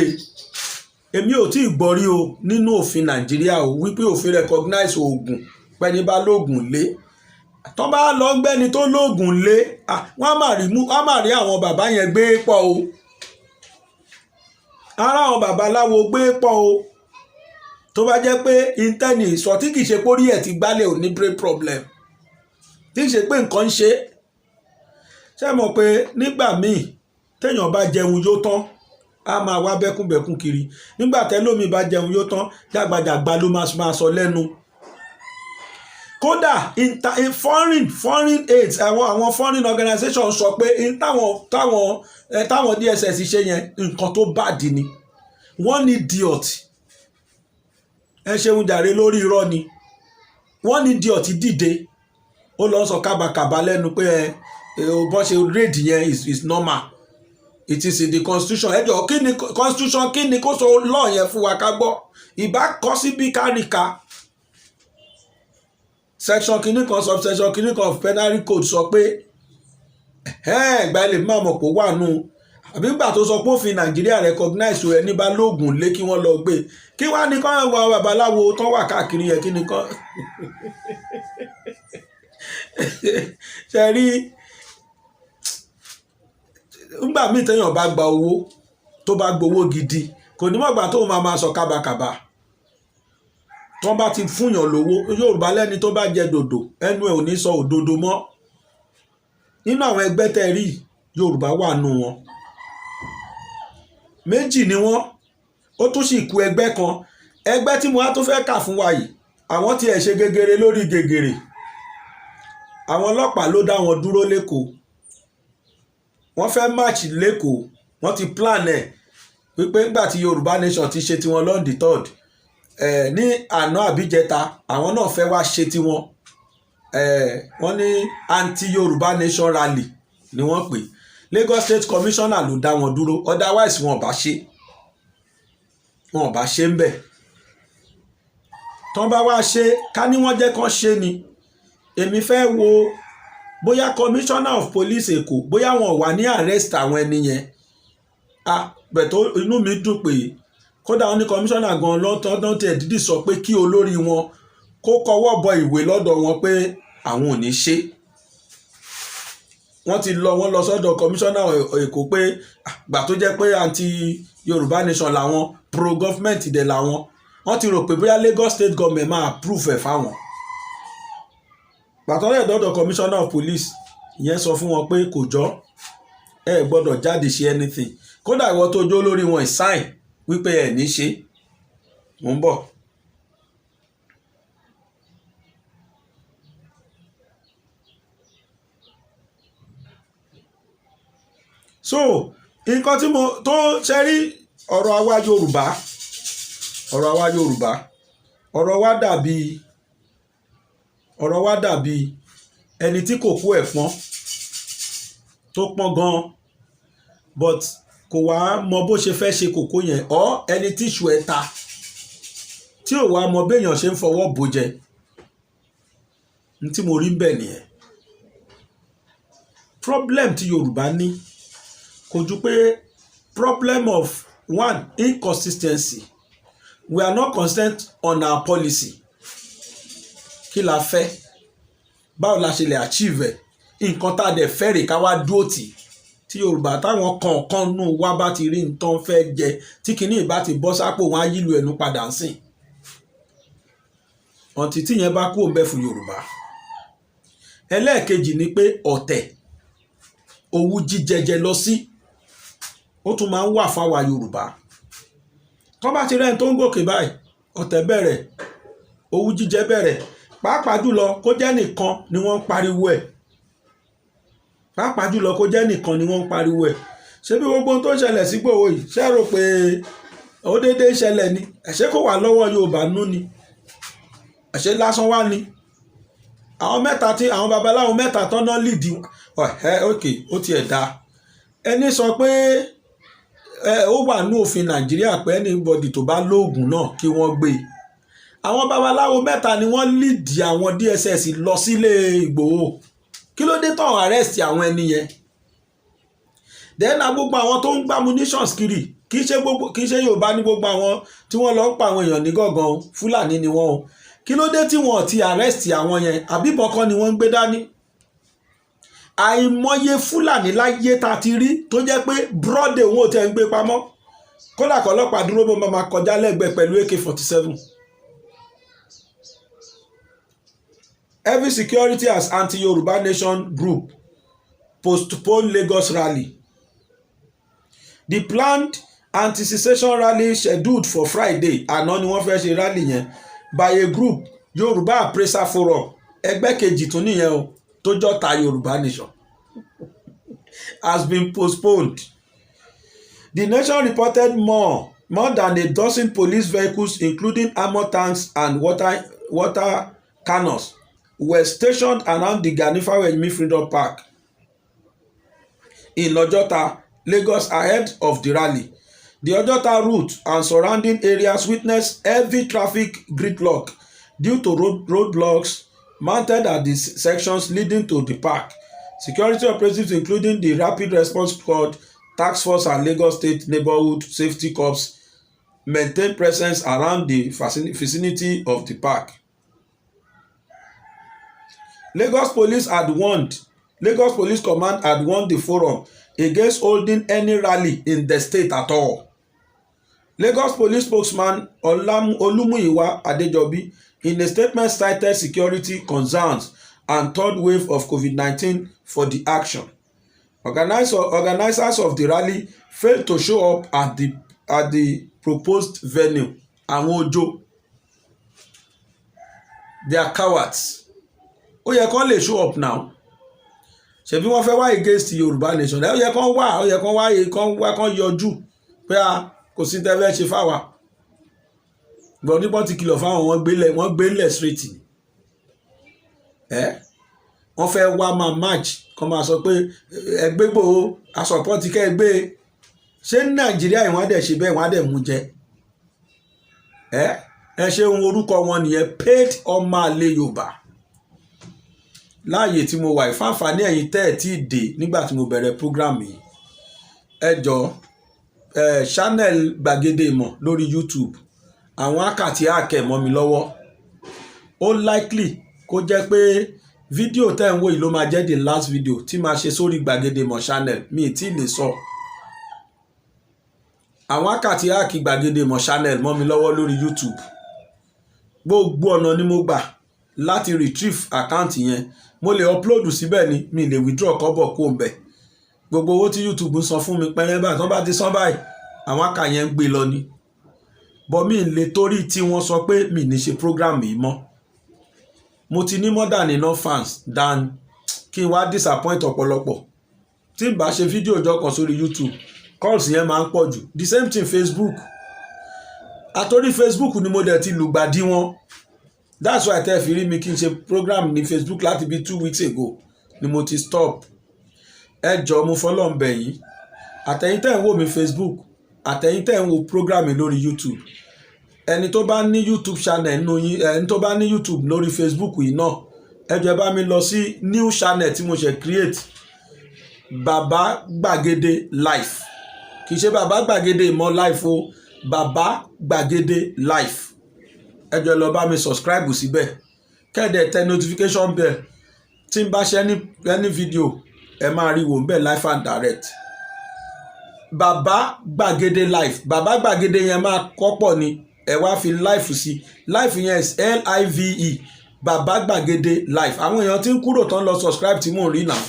Èmi ò tí ì gbọ́ rí o nínú òfin Nàìjíríà o wípé òfin recognize oògùn pẹ́ni bá lóògùn lé. Tó bá lọ gbẹ́ni tó lóògùn lé wọ́n á máa rí àwọn bàbá yẹn gbé pọ̀ o. Ara àwọn babaláwo gbé pọ̀ o. Tó bá jẹ́ pé intanet sọ tí kìí ṣe pórí ẹ̀ ti gbálẹ̀ ò ní brain problem tí kìí ṣe pé nǹkan ń ṣe. Ṣé mọ̀ pé nígbà míì téèyàn bá jẹun yó tán á máa wá bẹ́kúnbẹ́kún kiri. Nígbà tẹ́lómi bá jẹun yó tán jàgbàjàgbà ló máa sọ lẹ́nu. Kódà foreign aids àwọn foreign organizations sọ pé táwọn DSS ṣe yẹn nǹkan tó bàdì ni. One idiot ẹ ṣeun jàre lórí irọ́ ni. One idiot dìde ó lọ sọ kábàkàbà lẹ́nu pé bọ́n ṣe raid yẹn is normal. It is in the constitution. Ẹjọ́ kí ni constitution kí ni kó so law yẹn fún wa ká gbọ́. Ìbá kọ́ sí bí káríka. Section kìíní kan subsection kìíní kan of penal code sọ pé ìgbà ilé máa mọ̀ pé wà nù àbí gbà tó sọ pé òfin Nàìjíríà recognize ẹni bá lóògùn lé kí wọ́n lọ gbé kí wá ní kán wọ babaláwo tán wà káàkiri yẹn kí ni kán ṣe rí nígbà míì téèyàn bá gba owó tó bá gbowó gidi kò ní mọ̀gbà tó máa sọ kábàkàbà tó bá ti fúnyàn lówó. Yorùbá lẹ́ni tó bá jẹ dòdò ẹnu ẹ̀ ò ní sọ òdodo mọ́. Nínú àwọn ẹgbẹ́ tẹ́ rí Yorùbá wà nù wọn. Méjì ni wọ́n ó tún sì kù ẹgbẹ́ kan ẹgbẹ́ tí mo wá tó fẹ́ kà fún wa yìí àwọn tí ẹ̀ ṣe gegere lórí gegere àwọn ọlọ́pàá ló dá wọn dúró lẹ́kọ̀ọ́ wọ́n fẹ́ march lẹ́kọ̀ọ́ wọ́n ti plan ẹ̀ wípé nígbà tí Yorùbá Nation ti ṣe tiwọn lọ́n the 3rd ní àná àbíjẹta àwọn náà fẹ́ wá ṣe tiwọn wọ́n ní anti-Yorùbá Nation rally ni wọ́n pè Lagos State Commissioner ló dá wọn dúró otherwise wọn ò bá ṣe ń bẹ̀ tán bá wá ṣe ká ní wọ́n jẹ́ kán ṣe ni èmi fẹ́ wo bóyá Commissioner of Police Èkó bóyá wọn wà ní arrest àwọn ẹni yẹn bẹ̀tọ̀ inú mi dùn pé kódà wọn ní Commissioner gan lọ́tọ́ tẹ̀ dídì sọ pé kí olórí wọn kó kọwọ́ bọ ìwé lọ́dọ̀ wọn pé àwọn ò ní ṣe wọ́n lọ sọ́dọ̀ Commissioner Èkó pé gbà tó jẹ́ pé anti-Yorùbá Nation làwọn pro-government dẹ̀ làwọn wọ́n ti rò pé bóyá Lagos State Government máa approve ẹ̀ fáwọn gbàtọ́ rẹ̀ dọ́dọ̀ Commissioner of Police ìyẹn sọ fún wọn pé kò jọ ẹ gbọ́dọ̀ jáde ṣe anything kódà ìwọ tó jó lórí wọn sign wípé ẹ ní ṣe mò ń bọ̀. So nǹkan tí mo tó ṣe rí ọ̀rọ̀ àwa Yorùbá ọ̀rọ̀ wa dàbí ẹni tí kò kú ẹ̀pọ́n tó pọ́n gan but kò wá mọ bó ṣe fẹ́ ṣe kòkó yẹn ọ́ ẹni tí ìṣù ẹ̀ ta tí ò wá mọ béèyàn ṣe ń fọwọ́ bò jẹ ní tí mo rí bẹ́ẹ̀ nìyẹn problem tí Yorùbá ní kò ju pé problem of one inconsistency we are not consistent on our policy kí la fẹ́ báwo la ṣe lè achieve ẹ̀ nǹkan tá a dẹ̀ fẹ́ rè ká wá dúró tì tí Yorùbá táwọn kọ̀ọ̀kan nù wá bá ti rí nǹkan fẹ́ jẹ tí kìíní ìbá ti bọ́ sápò wọn á yílu ẹnu padà ń sìn ọ̀tí tí yẹn bá kú òun bẹ́ fún Yorùbá. Ẹlẹ́ẹ̀kejì ni pé ọ̀tẹ̀ owú jíjẹjẹ lọ sí ó tún máa ń wà fáwa Yorùbá tó bá ti rẹ́ni tó ń gòkè báyìí ọ̀tẹ̀ bẹ̀rẹ̀ owú jíjẹ bẹ̀rẹ̀ pàápàá jùlọ kó jẹ́ nìkan ni wọ́n ń pariwo ẹ̀ ṣé bí gbogbo tó ṣẹlẹ̀ sí Ìgbòho yìí ṣé rò pé ó déédéé ṣẹlẹ̀ ni ẹ̀ṣẹ̀ kò wà lọ́wọ́ Yorùbá nú ni ẹ̀ṣẹ̀ lásán wá ni àwọn mẹ́ta tí àwọn babaláwo mẹ́ta tọ́nà lìdí ok ó tiẹ̀ dá ẹni sọ pé ó wà ní òfin Nàìjíríà pé anybody tó bá lóògùn náà kí wọ́n gbé àwọn babaláwo mẹ́ta ni wọ́n lìdí àwọn DSS lọ sílé Ìgbòho kí ló dé tán arrest àwọn ẹni yẹn then gbogbo àwọn tó ń gbá munitions kiri kì í ṣe Yorùbá ní gbogbo àwọn tí wọ́n lọ ń pa àwọn èèyàn ní gọ̀gàn Fúlàní ni wọ́n o kí ló dé tí wọ́n ti arrest àwọn yẹn àbíbọn kan ni wọ́n ń gbé dání àìmọye Fúlàní láyé ta ti rí tó jẹ́ pé brọ́dẹ̀ wọn ò tẹ́ ń gbé pamọ́ kódà kọ́lọ́pàá dúró bọ́ máa kọjá lẹ́gbẹ̀ẹ́ pẹ̀lú AK-47. Every security as anti-Yorùbá Nation group postponed Lagos rally. The planned anti-secession rally scheduled for Friday àná ni wọ́n fẹ́ ṣe rally yẹn by a group Yorùbá Appraiser Forum ẹgbẹ́ kejì tún nìyẹn o tó jọta Yorùbá Nation has been postponed. The nation reported more than a dozen police vehicles including armored tanks and water cannons were stationed around the Gani Fawehinmi Freedom Park in Ojota, Lagos ahead of the rally. The Ojota route and surrounding areas witnessed heavy traffic gridlock due to roadblocks mounted at the sections leading to the park. Security operatives including the Rapid Response Squad, Task Force and Lagos State Neighborhood Safety Corps maintained presence around the vicinity of the park. Lagos Police Command had warned the forum against holding any rally in the state at all. Lagos Police spokesman Olumuyiwa Adejobi in a statement cited security concerns and third wave of COVID-19 for the action. Organizers of the rally failed to show up at the proposed venue. Àwọn ojo they are cowards. Ó yẹ kán lè show up now. Ṣebí wọ́n fẹ́ wá against Yorùbá nation. Ó yẹ kán wá kán yọjú pé kò sí tẹ́fẹ́ ṣe fáwa. Gbọ́n nípọ́n ti kìlọ̀ fáwọn wọ́n gbélẹ̀ straight. Wọ́n fẹ́ wá máa match kán máa sọ pé ẹgbẹ́ Ìgbòho asọ̀pọ̀tì kẹ́ ẹgbẹ́. Ṣé ní Nàìjíríà ìwọ́n á dẹ̀ ṣe bẹ́ẹ̀ wọ́n á dẹ̀ mú jẹ? Ẹ ṣe ohun orúkọ wọn nìyẹn, paid ọmọ àlè Yorùbá. Láàyè tí mo wà ìfáǹfààní ẹ̀yin tẹ́ ẹ̀ tí ì dé nígbà tí mo bẹ̀rẹ̀ program yìí. Ẹ jọ̀ọ́ channel Gbàgede Ìmọ̀ lórí YouTube. Àwọn àkàtì àkẹ́ mọ́ mi lọ́wọ́. Ó likely kó jẹ́ pé fídíò tẹ́ ń wò yìí ló máa jẹ́ the last video tí máa ṣe sórí Gbàgede Ìmọ̀ channel. Mi ì tí ì lè sọ. Àwọn àkàtì àkì Gbàgede Ìmọ̀ channel mọ́ mi lọ́wọ́ lórí YouTube. Gbogbo ọ̀nà ni mo gbà láti retrieve account yẹn. Mo lè upload síbẹ̀ ni mi lè withdraw kọ́bọ̀ kó ń bẹ̀. Gbogbo owó tí YouTube ń san fún mi pẹ́rẹ́ báyìí tán bá ti san báyìí àwọn àkà yẹn ń gbé lọ ni. But mi lè torí tí wọ́n sọ pé mi ní ṣe program yìí mọ́. Mo ti ní more than enough fans than kí n wá disappoint ọ̀pọ̀lọpọ̀. Tí n bá ṣe fídíò ọjọ́ kan sórí YouTube calls yẹn máa ń pọ̀ jù. The same thing Facebook. Àtòrí Facebook ni mo dẹ̀ ti lùgbàdì wọn. That's why tẹ́ fi rí mi kí n ṣe program ní Facebook láti bí 2 weeks ago ni mo ti stop. Ẹ jọ̀ọ́ mo fọlọ́n bẹ̀ yín. Àtẹ̀yin tẹ́ ń wò mí Facebook, àtẹ̀yin tẹ́ ń wò program mi lórí YouTube. Ẹni tó bá ní YouTube channel nínú yín, ẹni tó bá ní YouTube lórí Facebook yìí náà, ẹ jọ̀ọ́ bá mi lọ sí new channel tí mo ṣe create. Bàbá Gbàgede Life. Kì í ṣe Bàbá Gbàgede Ìmọ̀ Life o. Bàbá Gbàgede Life. Ẹ jọ̀ọ́ lọ bá mi subscribe síbẹ̀. Kẹ́dẹ̀ tẹ notification bell. Tí n bá ṣe any video ẹ máa rí wò ń bẹ̀ live and direct. Bàbá Gbàgede Life. Bàbá Gbàgede yẹn máa kọ́pọ̀ ni. Ẹ wá fi life sí. Life yẹn is L-I-V-E. Bàbá Gbàgede Life. Àwọn èèyàn tí ń kúrò tán lọ subscribe tí mò ń rí now.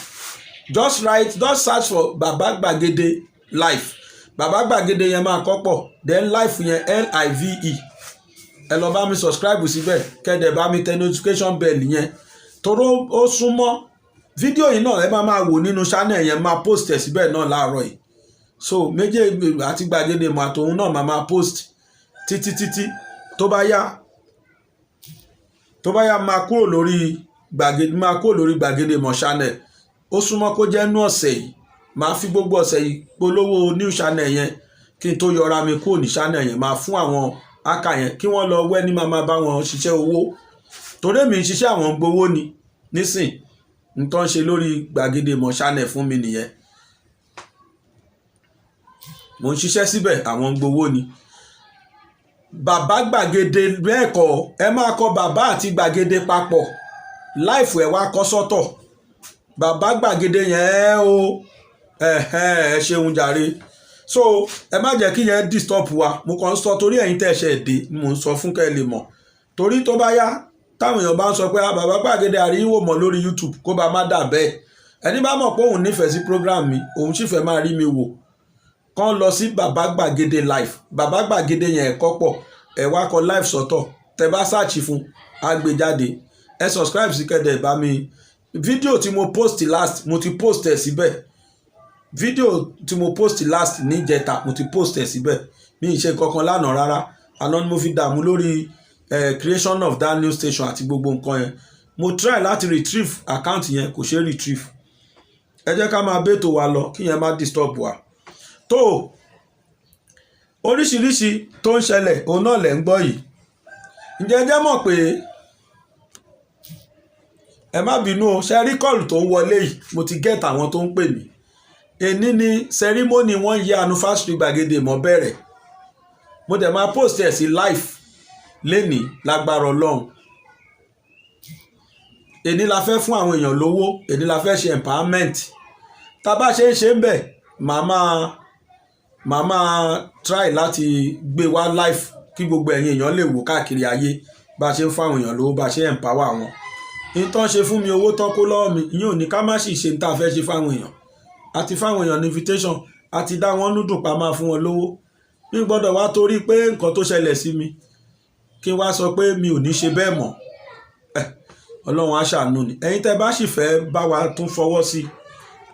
Just search for Bàbá Gbàgede Life. Bàbá Gbàgede yẹn máa kọ́pọ̀. Then life yẹn L-I-V-E. Ẹ lọ bá mi subscribe síbẹ̀. Kẹ́dẹ̀ bá mi tẹ notification bell yẹn. Toró ó súnmọ́. Fídíò yìí náà ẹ máa wò nínú channel yẹn máa post ẹ̀ síbẹ̀ náà láàárọ̀ yìí. So méjèèjì àti Gbàgede Ìmọ̀ àtòun náà máa post títí tó bá yá máa kúrò lórí Gbàgede Ìmọ̀ channel. Ó súnmọ́ kó jẹ́ nú ọ̀sẹ̀ yìí. Máa fi gbogbo ọ̀sẹ̀ yìí polówó new channel yẹn kí n tó yọra mi kúrò ní channel yẹn. Máa fún àwọn àkà yẹn kí wọ́n lọ wẹ́ ní máa bá wọn ṣiṣẹ́ owó. Torí mi ń ṣiṣẹ́ àwọn gbowó ni nísìn. N tó ń ṣe lórí Gbàgede Ìmọ̀ channel fún mi nìyẹn. Mo ń ṣiṣẹ́ síbẹ̀ àwọn gbowó ni. Bàbá Gbàgede bẹ́ẹ̀ kọ́ ẹ máa kọ bàbá àti Gbàgede papọ̀. Life ẹ̀ wá kọ́ sọ́tọ̀. Bàbá Gbàgede yẹn o ẹ ṣeun jàre. So ẹ má jẹ́ kí yẹn disturb wa. Mo kàn ń sọ torí ẹ̀yin tẹ́ ṣe dé ni mo ń sọ fún kẹ́ lè mọ̀. Torí tó bá yá táwọn èèyàn bá ń sọ pé Bàbá Gbàgede àríwò mọ̀ lórí YouTube kó bá má dà bẹ́ẹ̀. Ẹni bá mọ̀ pé òun nífẹ̀ẹ́ sí program mi òun sì fẹ́ máa rí mi wò. Kàn lọ sí Bàbá Gbàgede Life. Bàbá Gbàgede yẹn ẹ̀kọ́ pọ̀. Ẹ wá kọ live sọ́tọ̀. Tẹ bá search fún á gbé jáde. Ẹ subscribe sí kẹ́dẹ̀ bá mi. Fídíò tí mo post last mo ti post ẹ̀ síbẹ̀. Fídíò tí mo post last níjẹta mo ti post ẹ̀ síbẹ̀. Mi ì ṣe kankan lánàá rárá. Àná ni mo fi dààmú lórí creation of that new station àti gbogbo nǹkan yẹn. Mo try láti retrieve account yẹn kò ṣeé retrieve. Ẹ jẹ́ ká máa bẹ́tò wa lọ kí yẹn má disturb wa. Tó oríṣiríṣi tó ń ṣẹlẹ̀ òun náà lẹ̀ ń gbọ́ yìí. Ǹjẹ́ ẹ jẹ́ mọ̀ pé ẹ má bínú o ṣe rí kọ́ọ̀lù tó ń wọlé yìí mo ti get àwọn tó ń pè mí. Èní ni ceremony 1 year anniversary Gbàgede Ìmọ̀ bẹ̀rẹ̀. Mo dẹ̀ máa post ẹ̀ sí live lénìí lágbára Ọlọ́run. Èní la fẹ́ fún àwọn èèyàn lówó. Èní la fẹ́ ṣe empowerment. Tá bá ṣe ń ṣe ń bẹ̀ màmá try láti gbé wá live kí gbogbo ẹ̀yin èèyàn lè wò káàkiri ayé bá ṣe ń fún àwọn èèyàn lówó bá ṣe empower wọn. Ìtàn ṣe fún mi owó tán kó lọ́wọ́ mi ìyẹn ò ní ká má sì ṣe ní tá a fẹ́ ṣe fáwọn èèyàn. Àti fáwọn èèyàn ní invitation àti dá wọn núdùn pa máa fún wọn lówó. Mi gbọ́dọ̀ wá torí pé nǹkan tó ṣẹlẹ̀ sí mi kí n wá sọ pé mi ò ní ṣe bẹ́ẹ̀ mọ́. ọlọ́run á ṣàánú ni. ẹ̀yin tẹ́ bá sì fẹ́ bá wa tún fọwọ́ sí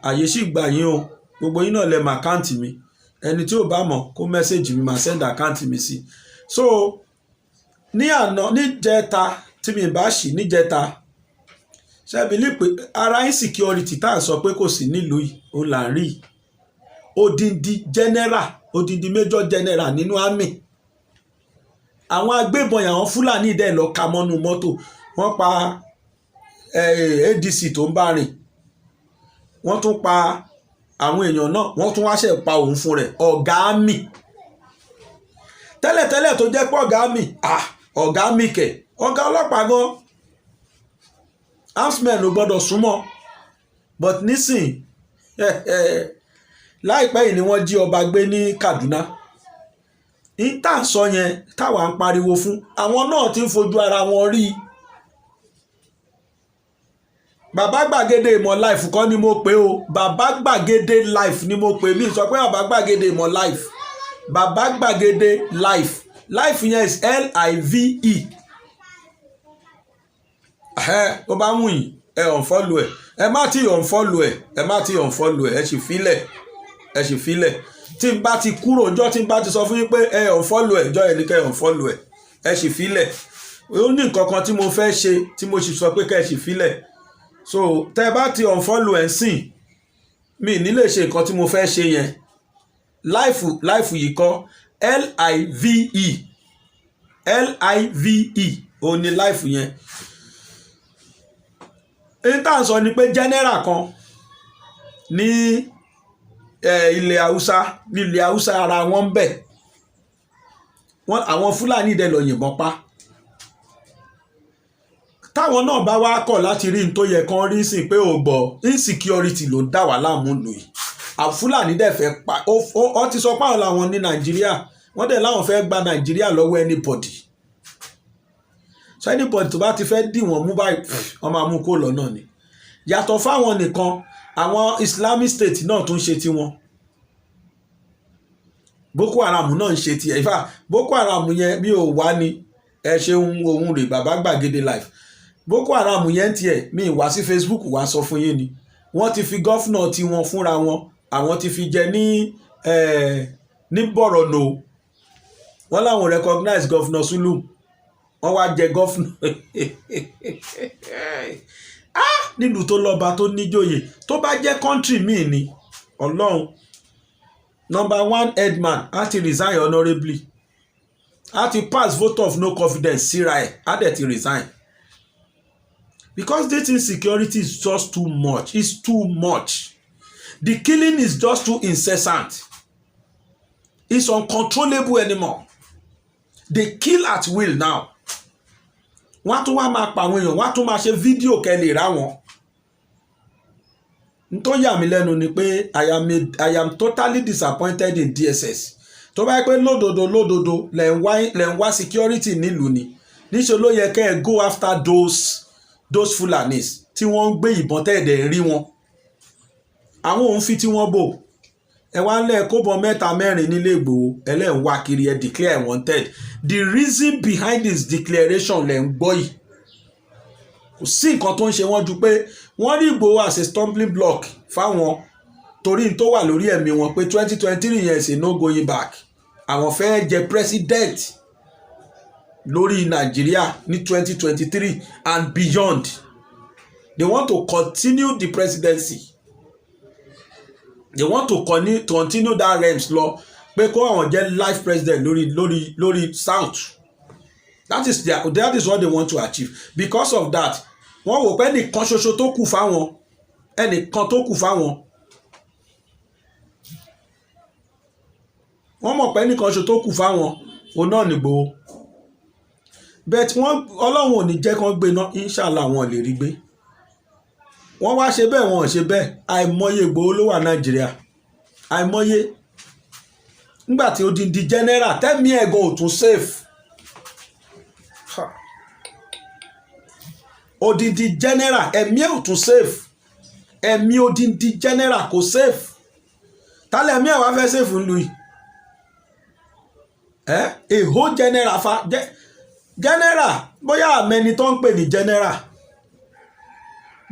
àyè sì gbà yín o, gbogbo yín náà lẹ mọ àkáǹtì mi, ẹni tí ò bá mọ̀ kó mẹ́sẹ̀gì mi máa send àkáǹtì mi sí. so ní àná níjẹta tí mi bá ṣì níjẹta ṣẹ́bílì pé ara insecurity tá à ń sọ pé kò sí nílùú yìí òun là ń rí odindi major general nínú army, àwọn agbébọn yẹn àwọn fúlàní dẹ̀ lọ ka mọ́nú mọ́tò, wọ́n pa ADC tó ń bá rìn, wọ́n tún pa àwọn èèyàn náà, wọ́n tún wáṣẹ̀ pa òun fún rẹ̀, ọ̀gá army tẹ́lẹ̀tẹ́lẹ̀ tó jẹ́ pé ọ̀gá army kẹ̀ ọ̀gá ọlọ́pàá gan armsmen ló gbọ́dọ̀ súnmọ́, but nísìn láìpẹ́ yìí ni wọ́n jí ọba gbé ní Kaduna. ìta sọ yẹn táwa ń pariwo fún àwọn náà ti ń fojú ara wọn rí. bàbá gbàgede ìmọ̀ life kọ́ ni mo pè o, bàbá gbàgede life ni mo pè mí sọ pé bàbá gbàgede ìmọ̀ life, bàbá gbàgede life yẹn is LIVE. ó bá wù yín ẹ unfollow ẹ má ti unfollow ẹ sì filẹ̀ tí n bá ti kúrò ọjọ́ tí n bá ti sọ fún yín pé ẹ unfollow ẹ ọjọ́ ẹ ní kẹ́ unfollow ẹ sì filẹ̀. ó ní nǹkan kan tí mo fẹ́ ṣe tí mo sì sọ pé kẹ́ ẹ sì filẹ̀, so tẹ́ bá ti unfollow ẹ̀ sìn mi ní lè ṣe nǹkan tí mo fẹ́ ṣe yẹn. life yìí kọ́ LIVE òun ni life yẹn. èyí tá à ń sọ ni pé general kan ní ilẹ̀ haúsá ara wọn ń bẹ̀, àwọn fúlàní dẹ̀ lọ yìnbọn pa. táwọn náà bá wá kọ̀ láti rí n tó yẹ kán rí sí pé ò gbọ́ insecurity ló ń dà wá láàmú lò yìí, àfúlàní dẹ̀ fẹ́ pa ó ti sọ páwọn làwọn ní Nàìjíríà, wọ́n dẹ̀ láwọn fẹ́ gba Nàìjíríà lọ́wọ́ anybody. so anybody tó bá ti fẹ́ dì wọ́n mú báyìí wọ́n máa mú kó lọ náà ni. yàtọ̀ fáwọn nìkan àwọn Islamic State náà tún ṣe tiwọn, Boko Haram náà ń ṣe tiẹ̀. ìfà Boko Haram yẹn mi ò wá ní ẹ ṣeun ohun rè bàbá gbàgede life. Boko Haram yẹn tiẹ̀ mi wá sí Facebook wá sọ fún yín ni, wọ́n ti fi gọ́fúnà tiwọn fúnra wọn, àwọn ti fi jẹ ní Borno, wọ́n láwọn recognize gọ́fúnà Zulum, wọ́n wá jẹ gọ́fúnà nílùú tó lọ́ba tó níjòyè. tó bá jẹ́ country míì ni ọlọ́run number one headman á ti resign honourably, á ti pass vote of no confidence síra ẹ̀ á dẹ̀ ti resign, because this insecurity is just too much. It's too much. The killing is just too incessant. It's uncontrollable anymore. They kill at will now. wọ́n á tún wá máa pa àwọn èèyàn, wọ́n á tún máa ṣe fídíò kẹ́lẹ̀ rá wọn. n tó yà mí lẹ́nu ni pé I am totally disappointed in DSS. tó bá yẹ pé lódodo lẹ̀ ń wá security nílùú ni, níṣẹ́ ló yẹ kẹ́ ẹ go after those Fulanis tí wọ́n ń gbé ìbọn tẹ́ẹ̀dẹ̀ rí wọn. àwọn òun fi tí wọ́n bò ẹ wá lẹ́ẹ̀ kó bọ́ 3-4 nílé Ìgbòho ẹlẹ́ ń wá kiri ẹ declare wanted. The reason behind this declaration lẹ̀ ń gbọ́ yìí kò sí nǹkan tó ń ṣe wọ́n ju pé wọ́n rí Ìgbòho as a stumbling block fáwọn, torí tó wà lórí ẹ̀mí wọn pé 2023 yẹn ṣe no going back. àwọn fẹ́ jẹ president lórí Nàìjíríà ní 2023 and beyond. They want to continue the presidency. They want to continue that realms lọ pé kó àwọn jẹ́ life president lórí south. That is what they want to achieve. Because of that wọ́n wò pé ẹnìkan ṣoṣo tó kù fáwọn wọ́n mọ̀ pé ẹnìkan ṣoṣo tó kù fáwọn òun náà nìgbò. but Ọlọ́run ò ní jẹ́ kán gbé náà, inshallah wọn lè rí gbé. wọ́n wá ṣe bẹ́ẹ̀ wọn ò ṣe bẹ́ẹ̀, àìmọye Ìgbòho ló wà Nàìjíríà, àìmọye. nígbà tí odindi general tẹ́mi ẹ̀gọ́ ò tún safe, odindi general ẹ̀mí ẹ̀ ò tún safe, ẹ̀mí odindi general kò safe. tálẹ̀ ẹ̀mí ẹ̀ wá fẹ́ safe ńlùú yìí èho general general bóyá àmẹ́ni tó ń pè ní general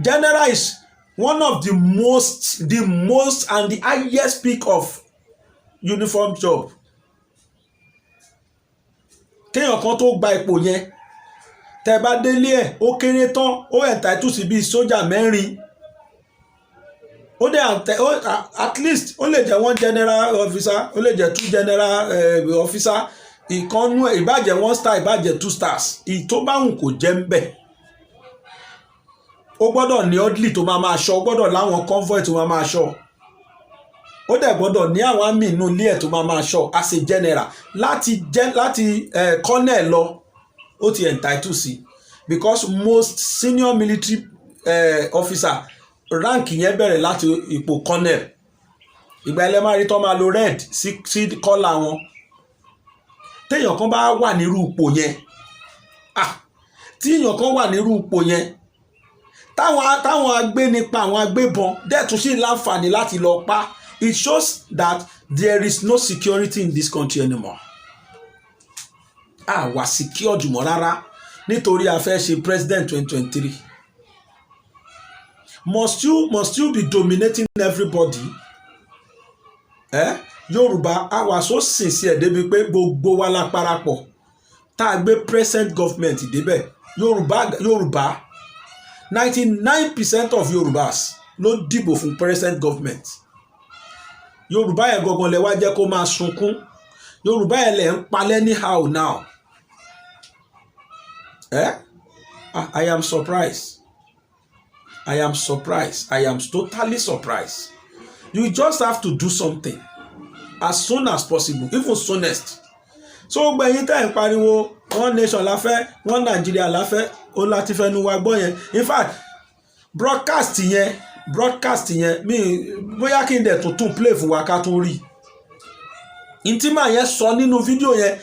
General is one of the most and the highest peak of uniform job. Kéèyàn kan tó gba ipò yẹn tẹ́ bá délé ẹ̀ ó kéré tán ó entitled sí bíi sójà mẹ́rin. Ó dẹ̀ at least ó lè jẹ́ one general officer, ó lè jẹ́ two general officer, ìkànnú ìbàjẹ́ one star ìbàjẹ́ two stars, ìtó bá wùn kò jẹ́ ń bẹ̀. Ó gbọ́dọ̀ ní orderly tó máa ṣọ́, ó gbọ́dọ̀ láwọn convoy tó máa ṣọ́, ó dẹ̀ gbọ́dọ̀ ní àwọn àmì inú ilé ẹ̀ tó máa ṣọ́ as a general. láti colonel lọ ó ti entitled sí, because most senior military officer rank yẹn bẹ̀rẹ̀ láti ipò colonel. Ìgbà ilẹ̀ máa rí tó máa lo red sí collar wọn. Téèyàn kan bá wà nírú ipò yẹn, tí èèyàn kan wà nírú ipò yẹn, táwọn agbénipa àwọn agbébọn dẹ̀ tún sí láǹfààní láti lọ pa, it shows that there is no security in this country anymore. Wà secured mọ́ rárá nítorí a fẹ́ ṣe president 2023. Must you be dominating everybody? Yorùbá a wà so sincere débi pé gbogbo wa la parapọ̀ tá a gbé present government débẹ̀. Yorùbá 99% of Yorùbás ló dìbò fún present government. Yorùbá yẹn gangan lẹ wá jẹ́ kó máa sunkún. Yorùbá yẹn lẹ ń palẹ̀ anyhow now. I am surprised. I am totally surprised. You just have to do something as soon as possible, even soonest. So gbẹ̀yìn tẹ́ ń pariwo one nation la fẹ́, one Nigeria la fẹ́, ó láti fẹ́ nu wa gbọ́ yẹn. In fact broadcast yẹn mi bóyá kí n dẹ̀ tuntun play fún wa ká tún rí. Intima yẹn sọ nínú fídíò yẹn,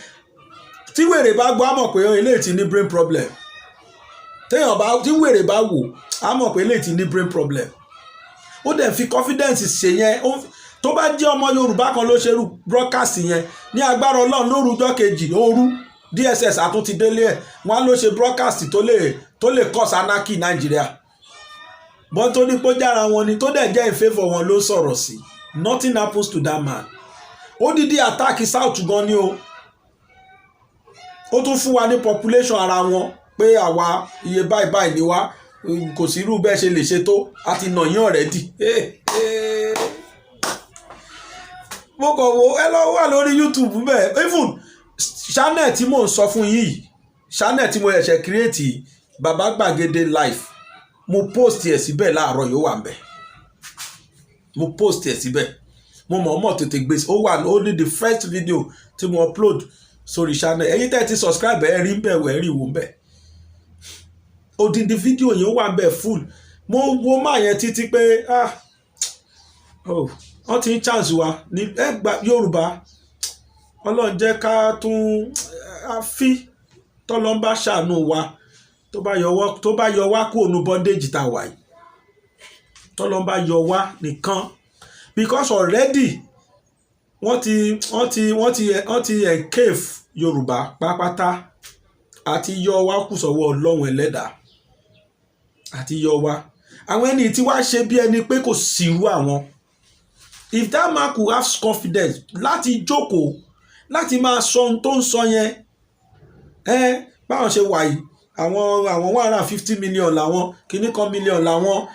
tí wèrè bá gbọ́ á mọ̀ pé eléyìí ti ní brain problem. Tí wèrè bá wò á mọ̀ pé eléyìí ti ní brain problem. Ó dẹ̀ fi confidence ṣe yẹn. Tó bá jẹ́ ọmọ Yorùbá kan ló ṣerú broadcast yẹn, ní agbára Ọlọ́run lórúkọ kejì òru DSS àtúntì délé ẹ̀ wọ́n ló ṣe broadcast tó lè cause anarchy Nàìjíríà. But tó ní pé jára wọn ni tó dẹ̀ jẹ́ in favour wọn ló sọ̀rọ̀ sí. Nothing happens to that man. Ó dídí attack South gan ni o. Ó tún fún wa ní population ara wọn pé àwa iye báyìí ni wá, kò sí irú bẹ́ẹ̀ ṣe lè ṣe tó, àti nàyàn already. Mo kàn wo ẹ lọ wà lórí YouTube bẹ́ẹ̀. Even channel tí mò ń sọ fún yìí, channel tí mo ṣẹ̀ṣẹ̀ create Baba Gbàgede Life, mo post ẹ̀ síbẹ̀ láàárọ̀ yóò wà ńbẹ̀. Mo post ẹ̀ síbẹ̀. Mo mọ̀ tètè gbé ó wà only the first video tí mo upload sórí channel. Ẹ̀yin tẹ́ ti subscribe ẹ rí ńbẹ̀ wẹ̀ rí wò ńbẹ̀. Odindi video yẹn wà ńbẹ̀ full. Mo wo máa yẹn títí pé wọ́n ti ń chance wa ní ẹgbà Yorùbá. Ọlọ́run jẹ́ ká tún àfi tọ́lọ́mbà ṣàánú wa. Tó bá yọ wá kúrò ní bondage tá wà yìí, tọ́lọ́mbà yọ wá nìkan, because already wọ́n ti encave Yorùbá pápátá àti yọ wá kù sọ́wọ́ Ọlọ́run Ẹlẹ́dàá àti yọ wá. Àwọn ẹni tí wá ṣe bí ẹni pé kò sírú àwọn. If that man could have confidence láti jókòó láti máa sọ ohun tó ń sọ yẹn, báwọn ṣe wà yìí, àwọn 150 million làwọn, kìíní kan million làwọn,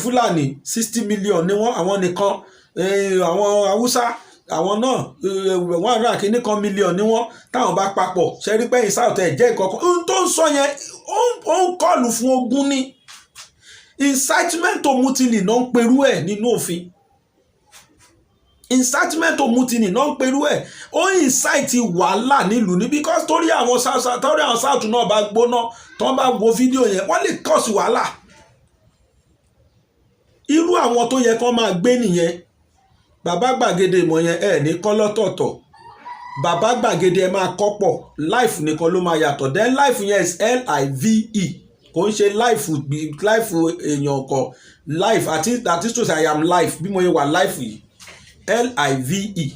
Fúlàní 60 million ni wọ́n, àwọn nìkan, àwọn Haúsá àwọn náà 100 kìíní kan million ni wọ́n, táwọn bá papọ̀ ṣe rí pẹ́yìn South ẹ̀ jẹ́ nǹkan kan. Ohun tó ń sọ yẹn ó ń kọlù fún ogun ní incitement to mutiny náà ń perú ẹ̀ nínú òfin. Incitement to mutiny náà ń perú ẹ̀. Ó incite wàhálà nílùú ní, because torí àwọn South náà bá gbóná tó bá wo fídíò yẹn wọ́n lè cause wàhálà. Irú àwọn tó yẹ kó máa gbé nìyẹn. Bàbá Gbàgede ìmọ̀ yẹn ní kọ́ lọ́tọ̀ọ̀tọ̀. Bàbá Gbàgede ẹ máa kọ́ pọ̀. Life nìkan ló máa yàtọ̀. Then life yẹn is LIVE. Kò ń ṣe life èèyàn kan. Life that is to say I am life. Bí mo yẹ wà life yìí. LIVE.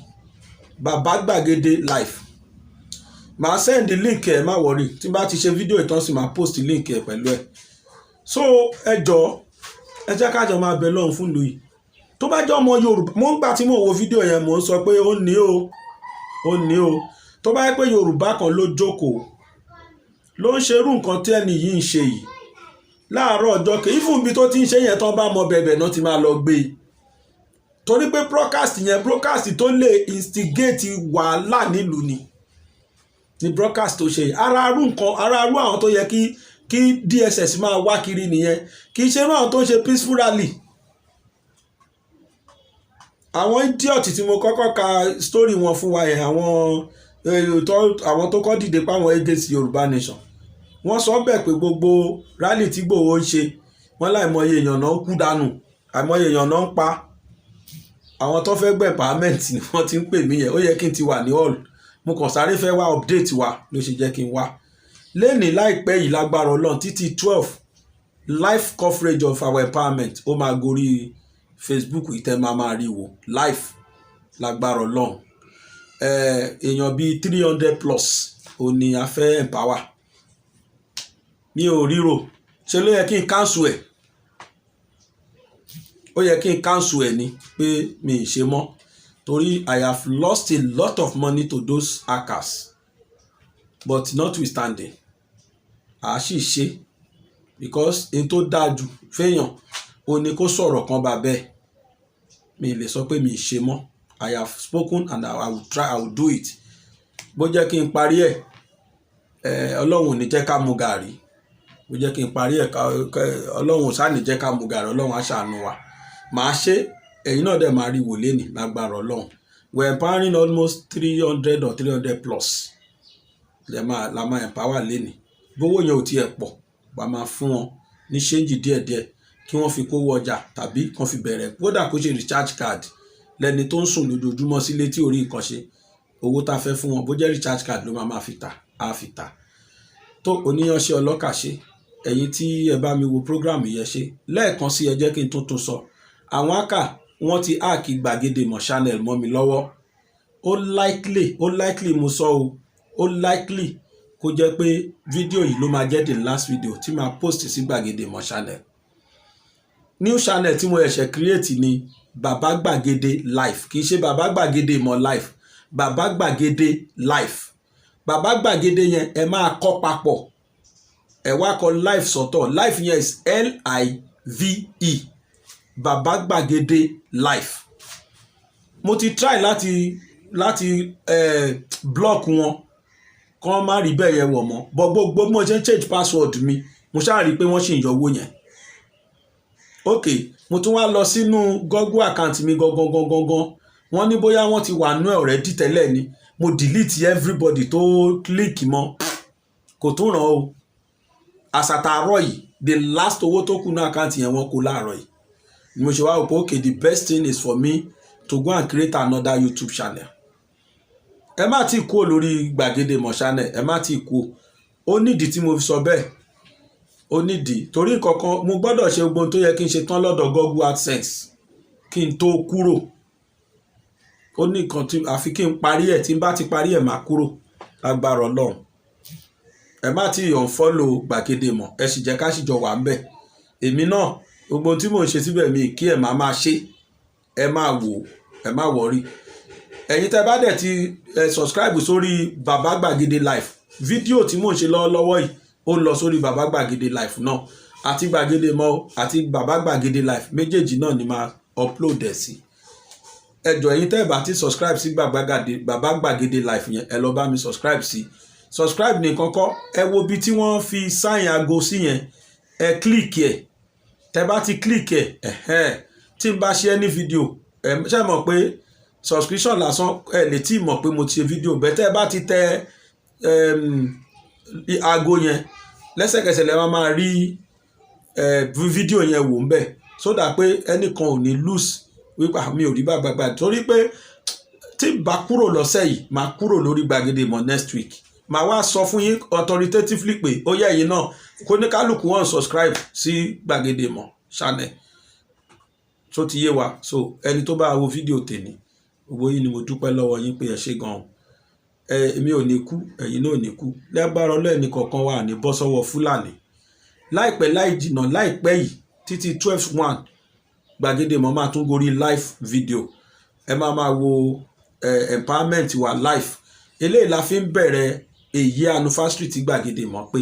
Bàbá Gbàgede Life. Màá send the link ẹ má worry. Tí n bá ti ṣe fídíò ìtàn sí màá post link ẹ pẹ̀lú ẹ. So ẹ jọ̀ọ́ ẹ jẹ́ kájọ máa bẹ lọ́hùn fún lùyìí tó bá jẹ́ ọmọ Yorùbá. mo ń gbà tí mo wo fídíò yẹn mo ń sọ pé ó ní o tó bá yẹ pé Yorùbá kan ló jókòó ló ń ṣerú nǹkan tí ẹni yìí ń ṣe yìí láàárọ̀ ọjọ́ kejì fún ibi tó ti ń ṣe yẹn tán bá mọ bẹ̀bẹ̀ náà ti máa lọ gbé e torí pé broadcast tó lè instigate wàhálà nílùú ni broadcast tó ṣe ara arú àwọn tó yẹ kí DSS máa wá kiri nìyẹn kì í ṣe irú àwọn tó ń ṣe peaceful rally. àwọn idiot tí mo kọ́kọ́ ka story wọn fún wa yẹn àwọn tó kọ́ dìde páwọn against Yorùbá nation wọ́n sọ bẹ́ẹ̀ pé gbogbo rally tí Ìgbòho ń ṣe wọ́n láìmọye èèyàn náà kú dànù àìmọye èèyàn náà ń pa àwọn tó fẹ́ gbẹ̀ empowerment ni wọ́n ti ń pè mí yẹn ó yẹ kí n ti wà ní hall mo kàn sáré fẹ́ wá update wa ló ṣe jẹ́ kí n wá lẹ́nìí láìpẹ́ yìí lágbára Ọlọ́run títí 12 live coverage of our empowerment ó máa gorí Facebook ìtẹ́ máa rí wò live lágbára Ọlọ́run èèyàn bíi 300 plus ó ní a fẹ́ empower mi ò ríro ṣe ló yẹ kí n cancel ẹ̀ ó yẹ kí n cancel ẹ̀ ni pé mi ì ṣe mọ́ torí I have lost a lot of money to those hackers but notwithstanding a sì ṣe because èyí tó dáa jù fẹ́yàn ó ní kó sọ̀rọ̀ kan bá bẹ́ẹ̀ mi lè sọ pé mi ì ṣe mọ́ I have spoken and I will do it bó jẹ́ kí n parí ẹ̀ Ọlọ́run ò ní jẹ́ ká mu gàrí bó jẹ́ kí n parí ẹ̀ Ọlọ́run ò sáà ní jẹ́ ká mu gàrí Ọlọ́run á ṣàánú wa màá ṣe ẹ̀yin náà dẹ̀ máa rí wò lénìí lágbára Ọlọ́run we are empowering almost 300 or 300 plus la máa empower lénìí bówó yẹn ò tiẹ̀ pọ̀ bá máa fún wọn ní ṣéǹjì díẹ̀díẹ̀ kí wọ́n fi kówó ọjà tàbí kan fi bẹ̀rẹ̀ kódà kó ṣe recharge card lẹ́ni tó ń sùn lójoojúmọ́ sílé tí ò rí nǹkan ṣe owó tá a fẹ́ fún wọn bó jẹ́ recharge card ló máa fi tà á fi tà tó oníyanṣẹ́ ọlọ́kà ṣe ẹ̀yin tí ẹ bá mi wo program yẹn ṣe lẹ́ẹ̀kan sí ẹ jẹ́ kí n tuntun sọ àwọn àkà wọ́n ti háàkì Gbàgede Ìmọ̀ channel mọ́ mi lọ́wọ́ ó likely mo sọ ó likely kó jẹ́ pé fídíò yìí ló máa jẹ́ the last video tí máa post sí Gbàgede Ìmọ̀ channel new channel tí mo ẹ̀ṣẹ̀ create ni Bàbá Gbàgede life kì í ṣe Bàbá Gbàgede Ìmọ̀ life Bàbá Gbàgede life Bàbá Gbàgede yẹn ẹ máa kọ́ papọ̀ ẹ wá kọ life sọ́tọ̀ life yẹn is LIVE Bàbá Gbàgede life mo ti try láti block wọn kán má rí bẹ́ẹ̀ yẹn wọ̀ mọ́ bọ́ gbogbo mo ṣe ń change password mi mo ṣáà rí i pé wọ́n ṣì ń yọ owó yẹn ok mo tún wá lọ sínú Google account mi gangan wọ́n ní bóyá wọ́n ti wà nú ẹ̀ already tẹ́lẹ̀ ni mo delete everybody tó click mọ́ kò tún ràn o àsàtàárọ̀ yìí the last owó tó kù ní account yẹn wọ́n kó láàárọ̀ yìí ni mo ṣe wá wò pé okay the best thing is for me to go and create another YouTube channel ẹ má tí kú lórí Gbàgede Ìmọ̀ channel ẹ má tí kú ó nídìí tí mo fi sọ bẹ́ẹ̀ ó nídìí torí kankan mo gbọ́dọ̀ ṣe gbogbo tó yẹ kí n ṣe tán lọ́dọ̀ Google AdSense kí n tó kúrò ó ní nǹkan tí àfi kí n parí ẹ̀ tí n bá ti parí ẹ̀ máa kúrò lágbára Ọlọ́run ẹ má tí unfollow Gbàgede Ìmọ̀ ẹ sì jẹ́ ká sì jọ wà ń bẹ̀ èmi náà gbogbo tí mò ń ṣe síbẹ̀ mi kí ẹ̀ máa ṣe ẹ máa wò ẹ má wọrí ẹ̀yin tẹ́ bá dẹ̀ ti subscribe sórí Bàbá Gbàgede life fídíò tí mò ń ṣe lọ́wọ́lọ́wọ́ yìí ó lọ sórí Bàbá Gbàgede life náà àti Gbàgede Ìmọ̀ àti Bàbá Gbàgede life méjèèjì náà ni máa upload ẹ̀ sí ẹ jọ̀ọ́ ẹ̀yin tẹ́ bá ti subscribe sí Bàbá Gbàgede life yẹn ẹ lọ bá mi subscribe sí subscribe nìkan kọ́ ẹ wo bí tí wọ́n fi sáìn aago sí yẹn ẹ click ẹ tẹ́ bá ti click ẹ tí n bá ṣe any video ẹ ṣe mọ̀ pé subscription lásán ẹ lè tí mọ̀ pé mo ti ṣe fídíò bẹ́ẹ̀ tẹ́ ẹ bá ti tẹ aago yẹn lẹ́sẹ̀kẹsẹ̀ lẹ́ máa rí fídíò yẹn wò ń bẹ̀ so that pé ẹnìkan ò ní lose wípé mi ò rí bàbá torí pé tí bá kúrò lọ́sẹ̀ yìí máa kúrò lórí Gbàgede Ìmọ̀ next week màá wá sọ fún yín authoritatively pé ó yẹ yín náà kó ní kálukú wọn subscribe sí Gbàgede Ìmọ̀ channel tó ti yé wa so ẹni tó bá wo fídíò tèmi gbogbo yín ni mo dúpẹ́ lọ́wọ́ yín pé ẹ ṣé gan-an èmi ò ní kú ẹ̀yin náà ò ní kú lágbára Ọlọ́run kọ̀ọ̀kan wà ní bọ́ sọ́wọ́ Fúlàní láìpẹ́ láì jìnnà láìpẹ́ yìí títí 12:01 Gbàgede Ìmọ̀ máa tún gorí live video ẹ máa wo empowerment wa live eléyìí la fi ń bẹ̀rẹ̀ èyí anniversary tí Gbàgede Ìmọ̀ pé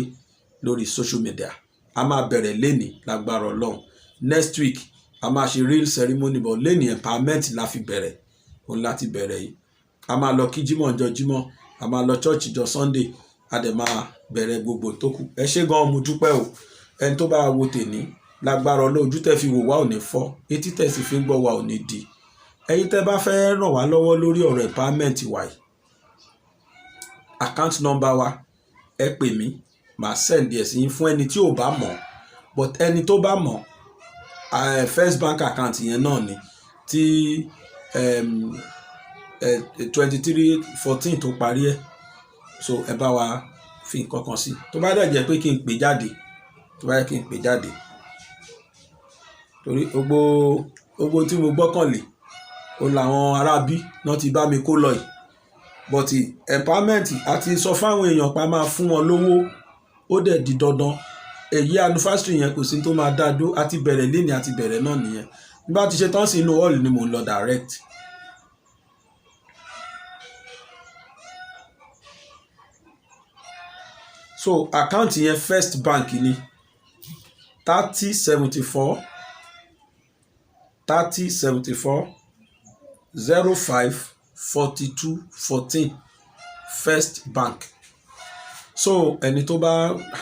lórí social media a máa bẹ̀rẹ̀ lẹ́nìí lágbára Ọlọ́run next week a máa ṣe real ceremony but lẹ́nìí empowerment la fi bẹ̀rẹ̀ òun láti bẹ̀rẹ̀ yìí a máa lọ kí jímọ̀ ọjọ́ jímọ̀ a máa lọ church jọ Sunday a dẹ̀ máa bẹ̀rẹ̀ gbogbo tó kù ẹ ṣé gan mo dúpẹ́ o ẹni tó bá wo tèmi lágbára Ọlọ́run ojú tẹ́ fi wò wá ò ní fọ́ etí tẹ́ sì fi ń gbọ́ wa ò ní di ẹ̀yin tẹ́ bá fẹ́ ràn wá lọ́wọ́ lórí ọ̀rọ̀ empowerment wa yìí account number wa ẹ pè mí màá send ẹ̀ sí yín fún ẹni tí ò bá mọ̀ but ẹni tó bá mọ̀ first bank account yẹn náà ni tí 2314 tó parí ẹ̀ so ẹ bá wa fi nǹkan kan sí tó bá dẹ̀ jẹ́ pé kí n pè jáde torí gbogbo tí mo gbọ́kànlé ó làwọn aráabí náà ti bá mi kó lọ yìí but empowerment àti sọ fáwọn èèyàn pa máa fún wọn lówó ó dẹ̀ di dandan èyí anniversary yẹn kò sí tó máa dá dó àti bẹ̀rẹ̀ lénìí àti bẹ̀rẹ̀ náà nìyẹn nígbà tí ṣe tán sí inú hall ni mò ń lọ direct. So àkáǹtì yẹn First Bank ni 3074 05 42 14 First Bank. So ẹni tó bá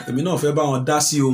èmi náà fẹ́ bá wọn dá sí o